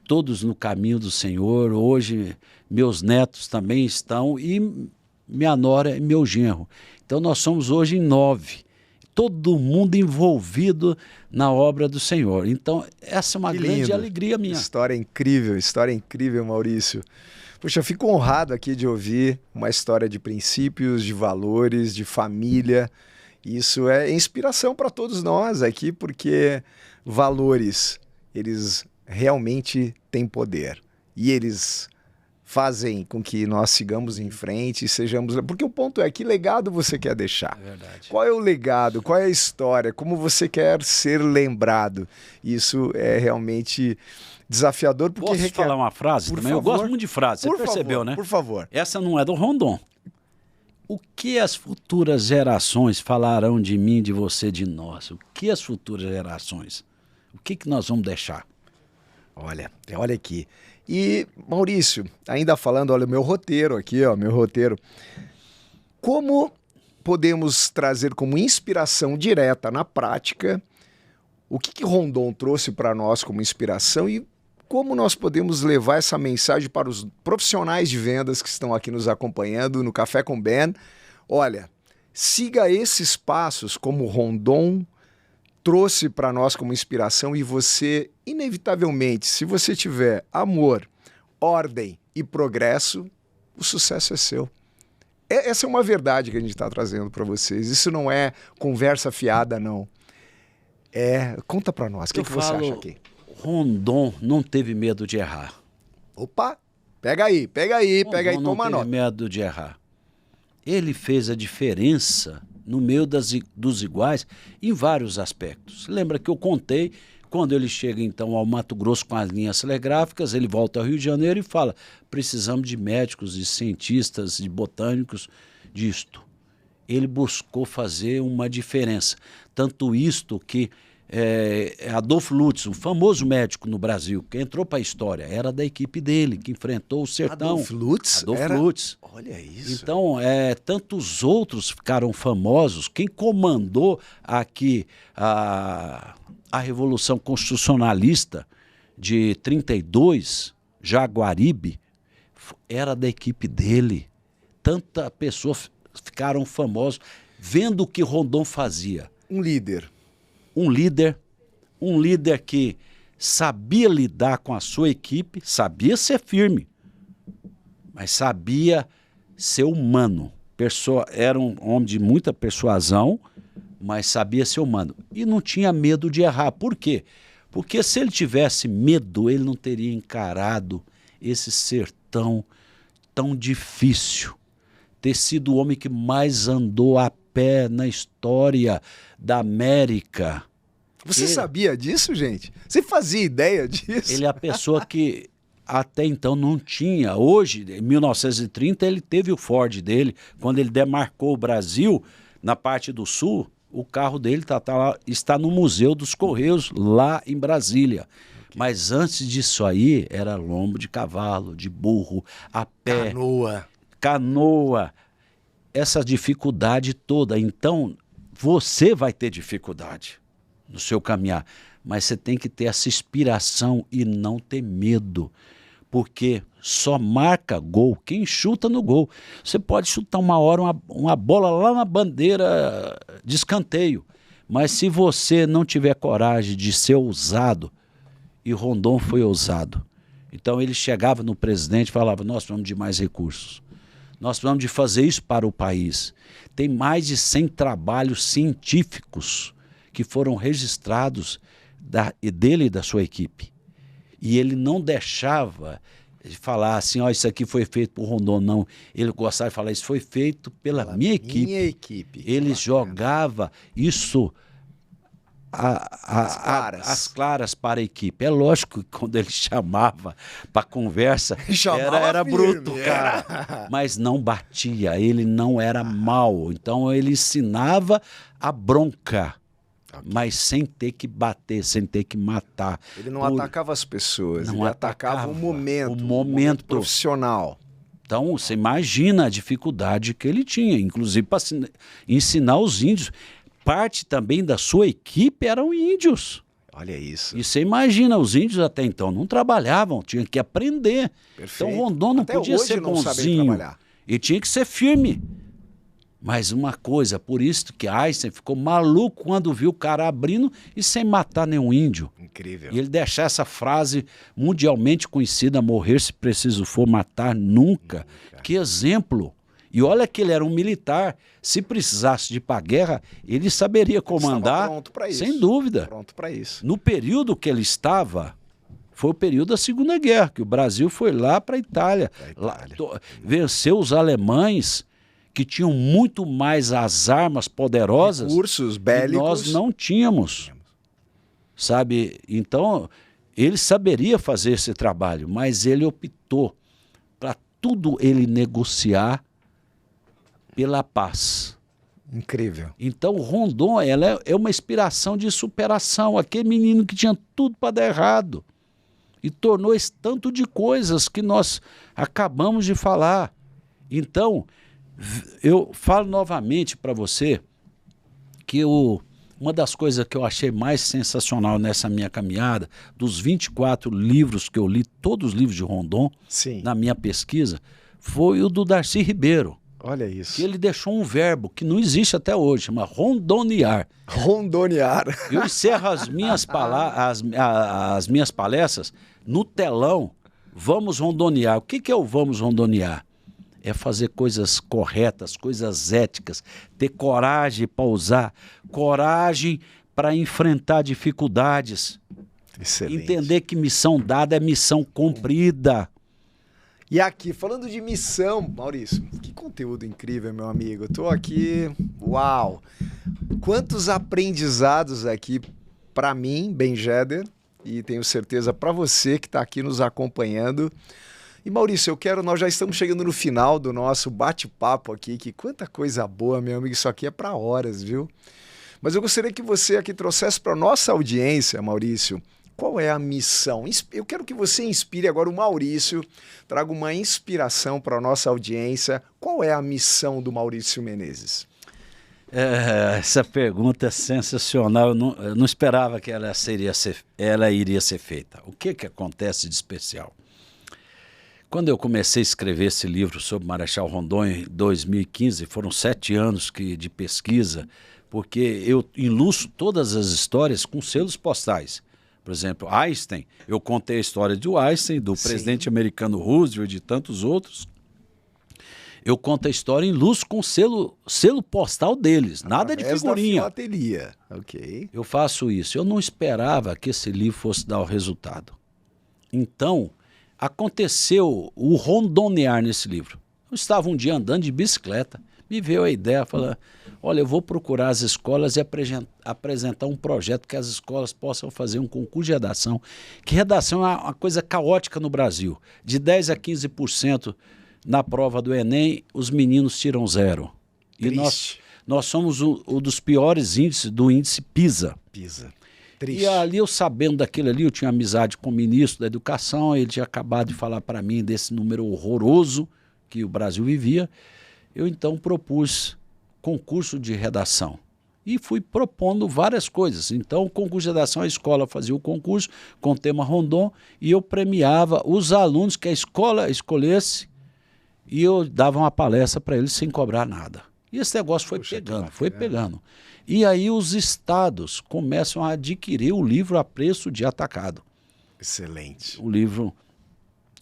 todos no caminho do Senhor. Hoje meus netos também estão e minha nora e meu genro. Então nós somos hoje em 9. Todo mundo envolvido na obra do Senhor. Então essa é uma grande alegria minha. História incrível, Maurício. Poxa, eu fico honrado aqui de ouvir uma história de princípios, de valores, de família. Isso é inspiração para todos nós aqui, porque valores, eles realmente têm poder. E eles fazem com que nós sigamos em frente e sejamos... Porque o ponto é, que legado você quer deixar? É verdade. Qual é o legado? Qual é a história? Como você quer ser lembrado? Isso é realmente desafiador. Porque Posso falar uma frase também? Favor. Eu gosto muito de frases, você percebeu, né? Por favor. Essa não é do Rondon. O que as futuras gerações falarão de mim, de você, de nós? O que as futuras gerações? O que nós vamos deixar? Olha aqui. E, Maurício, ainda falando, olha o meu roteiro aqui, ó, meu roteiro. Como podemos trazer como inspiração direta na prática o que Rondon trouxe para nós como inspiração e como nós podemos levar essa mensagem para os profissionais de vendas que estão aqui nos acompanhando no Café com Ben? Olha, siga esses passos como o Rondon trouxe para nós como inspiração e você, inevitavelmente, se você tiver amor, ordem e progresso, o sucesso é seu. Essa é uma verdade que a gente está trazendo para vocês. Isso não é conversa fiada, não. Conta para nós, o que você acha aqui? Rondon não teve medo de errar. Opa, pega aí, toma nota. Não teve medo de errar. Ele fez a diferença no meio dos iguais em vários aspectos. Lembra que eu contei, quando ele chega então ao Mato Grosso com as linhas telegráficas, ele volta ao Rio de Janeiro e fala, precisamos de médicos, de cientistas, de botânicos, disto. Ele buscou fazer uma diferença. Tanto isto que Adolfo Lutz, um famoso médico no Brasil, que entrou para a história, era da equipe dele, que enfrentou o sertão. Adolfo Lutz? Lutz. Olha isso. Então, tantos outros ficaram famosos. Quem comandou aqui a Revolução Constitucionalista de 32, Jaguaribe, era da equipe dele. Tanta pessoa ficaram famosos vendo o que Rondon fazia. Um líder que sabia lidar com a sua equipe, sabia ser firme, mas sabia ser humano. Era um homem de muita persuasão, mas sabia ser humano. E não tinha medo de errar. Por quê? Porque se ele tivesse medo, ele não teria encarado esse sertão tão difícil. Ter sido o homem que mais andou a pé na história da América. Você sabia disso, gente? Você fazia ideia disso? Ele é a pessoa que até então não tinha. Hoje, em 1930, ele teve o Ford dele. Quando ele demarcou o Brasil, na parte do sul, o carro dele está no Museu dos Correios, lá em Brasília. Mas antes disso aí, era lombo de cavalo, de burro, a pé. Canoa. Essa dificuldade toda. Então, você vai ter dificuldade no seu caminhar, mas você tem que ter essa inspiração e não ter medo, porque só marca gol quem chuta no gol. Você pode chutar uma hora uma bola lá na bandeira de escanteio, mas se você não tiver coragem de ser ousado, e Rondon foi ousado, então ele chegava no presidente e falava, nós precisamos de mais recursos. Nós precisamos de fazer isso para o país. Tem mais de 100 trabalhos científicos que foram registrados dele e da sua equipe. E ele não deixava de falar assim, isso aqui foi feito por Rondon, não. Ele gostava de falar, isso foi feito pela minha equipe. Ele jogava isso as claras para a equipe. É lógico que quando ele chamava para conversa, era bruto, cara. Mas não batia, ele não era mau. Então ele ensinava a bronca, mas sem ter que bater, sem ter que matar. Ele não atacava as pessoas, ele atacava o momento profissional. Então, você imagina a dificuldade que ele tinha, inclusive para ensinar os índios. Parte também da sua equipe eram índios. Olha isso. E você imagina, os índios até então não trabalhavam, tinham que aprender. Perfeito. Então Rondon não podia ser bonzinho. E tinha que ser firme. Mas uma coisa, por isso que Einstein ficou maluco quando viu o cara abrindo e sem matar nenhum índio. Incrível. E ele deixar essa frase mundialmente conhecida, morrer se preciso for, matar nunca. Que exemplo. E olha que ele era um militar, se precisasse de ir para a guerra, ele saberia comandar, pronto para isso. Sem dúvida. Pronto para isso. No período que ele estava, foi o período da Segunda Guerra, que o Brasil foi lá para a Itália. Venceu os alemães, que tinham muito mais as armas poderosas. Recursos bélicos. Nós não tínhamos. Sabe? Então, ele saberia fazer esse trabalho, mas ele optou para tudo ele negociar pela paz. Incrível. Então, Rondon é uma inspiração de superação. Aquele menino que tinha tudo para dar errado. E tornou esse tanto de coisas que nós acabamos de falar. Então, eu falo novamente para você que uma das coisas que eu achei mais sensacional nessa minha caminhada, dos 24 livros que eu li, todos os livros de Rondon, sim, na minha pesquisa, foi o do Darcy Ribeiro. Olha isso. Que ele deixou um verbo que não existe até hoje, chama rondonear. Rondonear. Eu encerro as minhas palestras no telão, vamos rondonear. O que é o vamos rondonear? É fazer coisas corretas, coisas éticas, ter coragem para usar, coragem para enfrentar dificuldades. Excelente. Entender que missão dada é missão cumprida. E aqui, falando de missão, Maurício, que conteúdo incrível, meu amigo. Eu tô aqui, uau! Quantos aprendizados aqui para mim, Ben Jeder, e tenho certeza para você que está aqui nos acompanhando. E Maurício, nós já estamos chegando no final do nosso bate-papo aqui, que quanta coisa boa, meu amigo, isso aqui é para horas, viu? Mas eu gostaria que você aqui trouxesse para nossa audiência, Maurício, qual é a missão? Eu quero que você inspire agora o Maurício, traga uma inspiração para a nossa audiência. Qual é a missão do Maurício Menezes? Essa pergunta é sensacional. Eu não esperava que ela iria ser feita. O que acontece de especial? Quando eu comecei a escrever esse livro sobre Marechal Rondon em 2015, foram 7 anos de pesquisa, porque eu ilustro todas as histórias com selos postais. Por exemplo, Einstein, eu contei a história de Einstein, do presidente americano Roosevelt e de tantos outros. Eu conto a história em luz com selo postal deles, nada de figurinha. Da filatelia. Ok. Eu faço isso. Eu não esperava que esse livro fosse dar o resultado. Então, aconteceu o rondonear nesse livro. Eu estava um dia andando de bicicleta, me veio a ideia, falei, olha, eu vou procurar as escolas e apresentar um projeto que as escolas possam fazer um concurso de redação, que redação é uma coisa caótica no Brasil. De 10% a 15% na prova do Enem, os meninos tiram 0. E nós somos o dos piores índices do índice PISA. Triste. E ali, eu sabendo daquilo ali, eu tinha amizade com o ministro da Educação, ele tinha acabado de falar para mim desse número horroroso que o Brasil vivia. Eu então propus concurso de redação e fui propondo várias coisas. Então, o concurso de redação, a escola fazia o concurso com o tema Rondon e eu premiava os alunos que a escola escolhesse e eu dava uma palestra para eles sem cobrar nada. E esse negócio foi pegando. E aí os estados começam a adquirir o livro a preço de atacado. Excelente. O livro.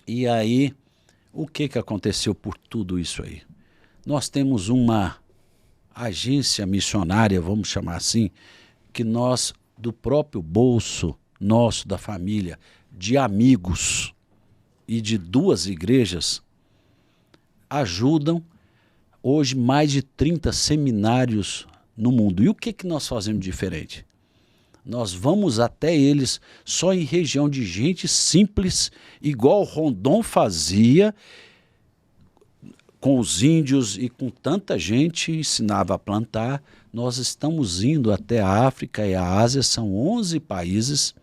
E aí, o que aconteceu por tudo isso aí? Nós temos uma agência missionária, vamos chamar assim, que nós, do próprio bolso nosso, da família, de amigos e de 2 igrejas, ajudam hoje mais de 30 seminários no mundo. E o que nós fazemos diferente? Nós vamos até eles só em região de gente simples, igual Rondon fazia com os índios e com tanta gente, ensinava a plantar. Nós estamos indo até a África e a Ásia, são 11 países,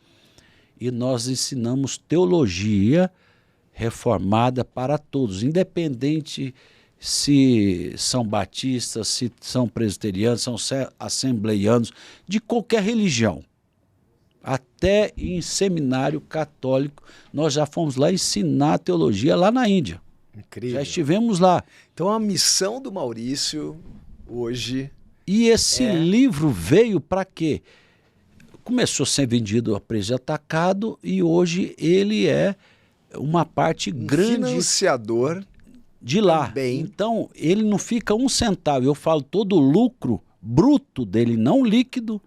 e nós ensinamos teologia reformada para todos, independente se são batistas, se são presbiterianos, são assembleianos, de qualquer religião. Até em seminário católico, nós já fomos lá ensinar teologia lá na Índia. Incrível. Já estivemos lá. Então a missão do Maurício hoje... E esse livro veio para quê? Começou a ser vendido a preço de atacado e hoje ele é uma parte grande... financiador de lá. Também. Então, ele não fica 1 centavo. Eu falo, todo o lucro bruto dele, não líquido,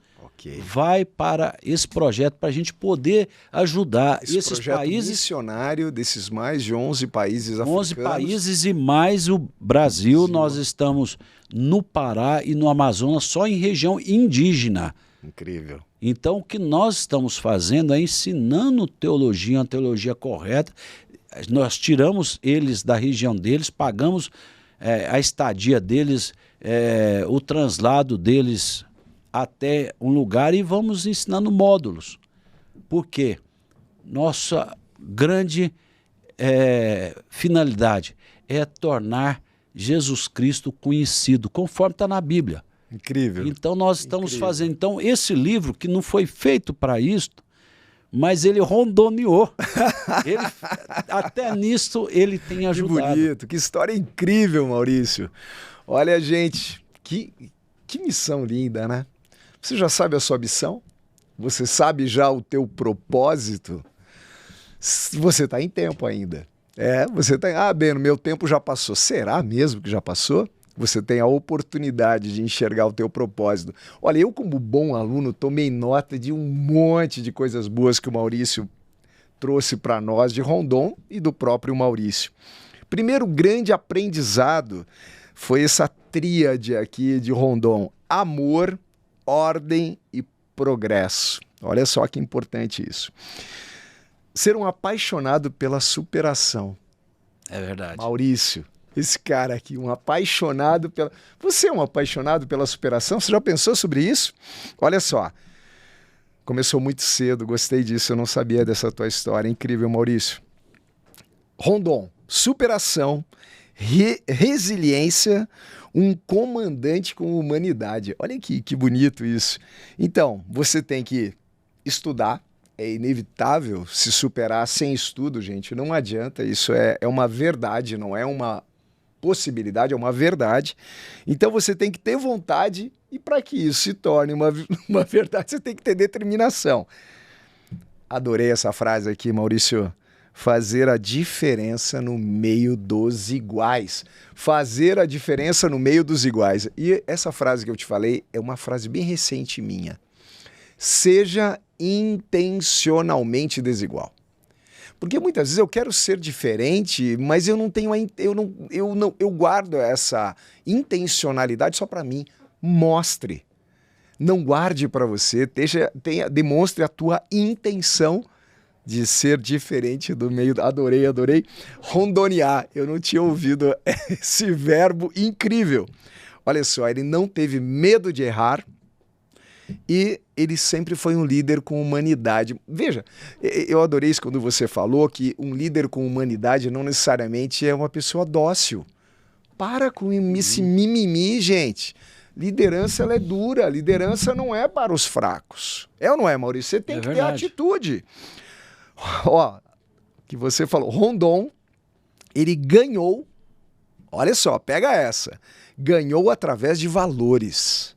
vai para esse projeto, para a gente poder ajudar esses projeto países. Missionário desses mais de 11 países africanos. 11 países e mais o Brasil. Nós estamos no Pará e no Amazonas, só em região indígena. Incrível. Então, o que nós estamos fazendo é ensinando teologia, uma teologia correta. Nós tiramos eles da região deles, pagamos a estadia deles, o translado deles até um lugar e vamos ensinando módulos. Por quê? Nossa grande finalidade é tornar Jesus Cristo conhecido, conforme está na Bíblia. Incrível. Então nós estamos fazendo. Então, esse livro, que não foi feito para isto, mas ele rondoneou. Até nisso ele tem ajudado. Que bonito, que história incrível, Maurício. Olha, gente, que missão linda, né? Você já sabe a sua missão? Você sabe já o teu propósito? Você está em tempo ainda. Você está... Beno, meu tempo já passou. Será mesmo que já passou? Você tem a oportunidade de enxergar o teu propósito. Olha, eu como bom aluno tomei nota de um monte de coisas boas que o Maurício trouxe para nós de Rondon e do próprio Maurício. Primeiro grande aprendizado foi essa tríade aqui de Rondon: amor, ordem e progresso. Olha só que importante isso. Ser um apaixonado pela superação. É verdade. Maurício, esse cara aqui, um apaixonado pela... Você é um apaixonado pela superação? Você já pensou sobre isso? Olha só, começou muito cedo, gostei disso, eu não sabia dessa tua história. Incrível, Maurício. Rondon, superação, resiliência, um comandante com humanidade. Olha que bonito isso. Então, você tem que estudar. É inevitável se superar sem estudo, gente. Não adianta, isso é uma verdade, não é uma possibilidade, é uma verdade. Então você tem que ter vontade e para que isso se torne uma verdade, você tem que ter determinação. Adorei essa frase aqui, Maurício. Fazer a diferença no meio dos iguais. Fazer a diferença no meio dos iguais. E essa frase que eu te falei é uma frase bem recente minha. Seja intencionalmente desigual. Porque muitas vezes eu quero ser diferente, mas eu não tenho eu guardo essa intencionalidade só para mim. Mostre. Não guarde para você, demonstre a tua intenção de ser diferente do meio. Adorei. Rondonear. Eu não tinha ouvido esse verbo incrível. Olha só, ele não teve medo de errar. E ele sempre foi um líder com humanidade. Veja, eu adorei isso quando você falou que um líder com humanidade não necessariamente é uma pessoa dócil. Para com esse mimimi, gente. Liderança, ela é dura. Liderança não é para os fracos. É ou não é, Maurício? Você tem que ter atitude. Ó, que você falou, Rondon, ele ganhou, olha só, pega essa, ganhou através de valores.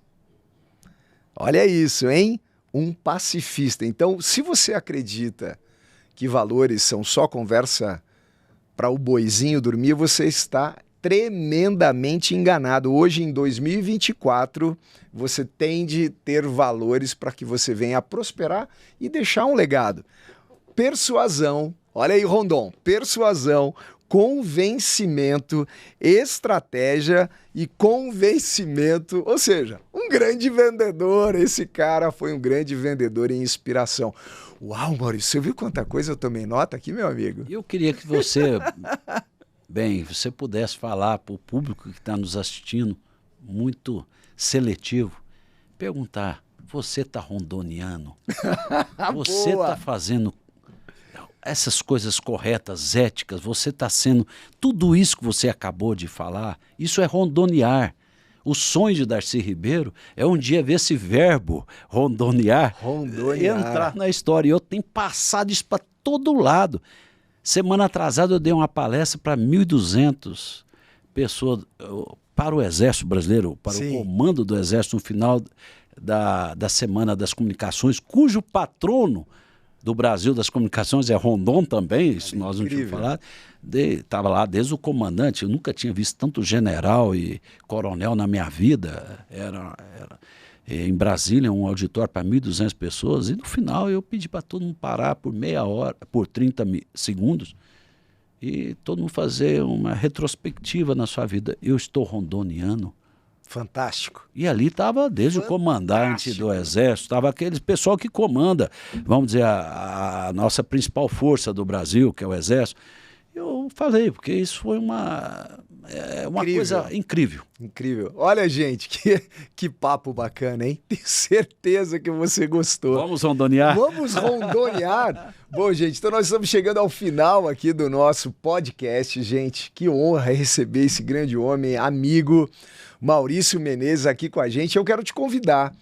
Olha isso, hein? Um pacifista. Então, se você acredita que valores são só conversa para o boizinho dormir, você está tremendamente enganado. Hoje, em 2024, você tem de ter valores para que você venha a prosperar e deixar um legado. Persuasão, olha aí, Rondon, persuasão, convencimento, estratégia e convencimento, ou seja, um grande vendedor. Esse cara foi um grande vendedor em inspiração. Uau, Maurício, você viu quanta coisa eu tomei nota aqui, meu amigo? Eu queria que você, você pudesse falar para o público que está nos assistindo, muito seletivo, perguntar, você está rondoneando? Você está fazendo essas coisas corretas, éticas, você está sendo... Tudo isso que você acabou de falar, isso é rondonear. O sonho de Darcy Ribeiro é um dia ver esse verbo, rondonear, entrar na história. E eu tenho passado isso para todo lado. Semana atrasada eu dei uma palestra para 1.200 pessoas, para o Exército Brasileiro, para o comando do Exército, no final da Semana das Comunicações, cujo patrono do Brasil das comunicações é Rondon também, isso nós não tínhamos falado. Estava lá desde o comandante, eu nunca tinha visto tanto general e coronel na minha vida. Era em Brasília, um auditório para 1.200 pessoas, e no final eu pedi para todo mundo parar por meia hora, por 30 segundos, e todo mundo fazer uma retrospectiva na sua vida. Eu estou rondoneando. Fantástico. E ali estava desde o comandante do Exército, estava aquele pessoal que comanda, vamos dizer, a nossa principal força do Brasil, que é o Exército. Eu falei, porque isso foi uma coisa incrível. Incrível. Olha, gente, que papo bacana, hein? Tenho certeza que você gostou. Vamos rondonear? Vamos rondonear. Bom, gente, então nós estamos chegando ao final aqui do nosso podcast, gente. Que honra receber esse grande homem, amigo, Maurício Menezes, aqui com a gente. Eu quero te convidar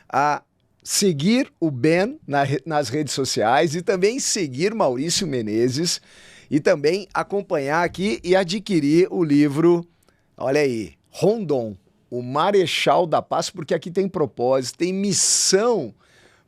a seguir o Ben nas redes sociais e também seguir Maurício Menezes e também acompanhar aqui e adquirir o livro, olha aí, Rondon, o Marechal da Paz, porque aqui tem propósito, tem missão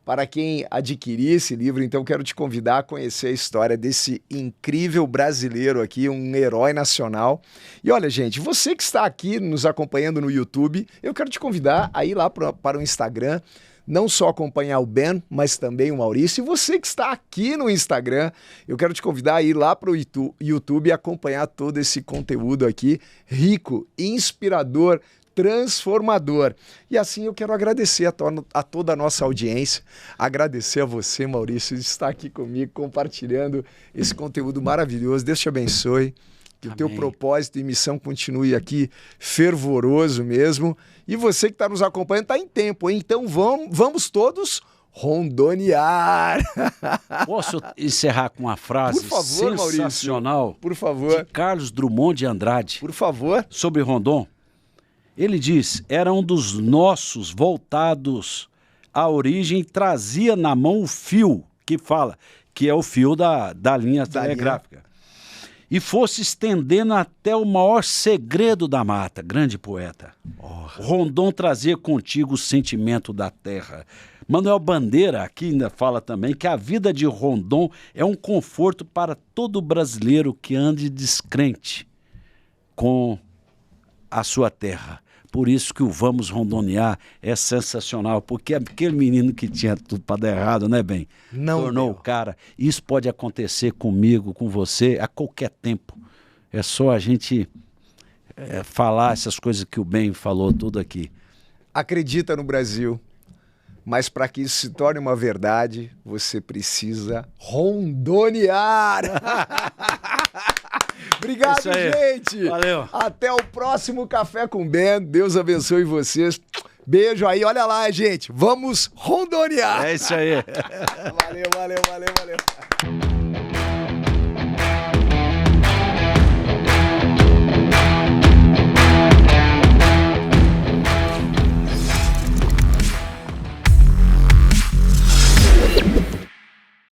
para quem adquirir esse livro. Então quero te convidar a conhecer a história desse incrível brasileiro aqui, um herói nacional. E olha, gente, você que está aqui nos acompanhando no YouTube, eu quero te convidar a ir lá para o Instagram, não só acompanhar o Ben, mas também o Maurício. E você que está aqui no Instagram, eu quero te convidar a ir lá para o YouTube e acompanhar todo esse conteúdo aqui, rico, inspirador, transformador. E assim eu quero agradecer a toda a nossa audiência, agradecer a você, Maurício, de estar aqui comigo, compartilhando esse conteúdo maravilhoso. Deus te abençoe, que Amém. O teu propósito e missão continue aqui fervoroso mesmo. E você que está nos acompanhando está em tempo, hein? Então vamos todos rondonear. Posso encerrar com uma frase por favor, sensacional Maurício, por favor. De Carlos Drummond de Andrade. Por favor. Sobre Rondon. Ele diz, era um dos nossos voltados à origem, trazia na mão o fio, que fala, que é o fio da linha telegráfica. E fosse estendendo até o maior segredo da mata, grande poeta. Rondon trazia contigo o sentimento da terra. Manuel Bandeira aqui ainda fala também que a vida de Rondon é um conforto para todo brasileiro que ande descrente com a sua terra. Por isso que o Vamos Rondonear é sensacional, porque aquele menino que tinha tudo para dar errado, né, Ben? Não tornou o cara. Isso pode acontecer comigo, com você, a qualquer tempo. É só a gente falar essas coisas que o Ben falou tudo aqui. Acredita no Brasil, mas para que isso se torne uma verdade, você precisa rondonear. Obrigado, gente. Valeu. Até o próximo Café com Ben. Deus abençoe vocês. Beijo aí. Olha lá, gente. Vamos rondonear. É isso aí. Valeu.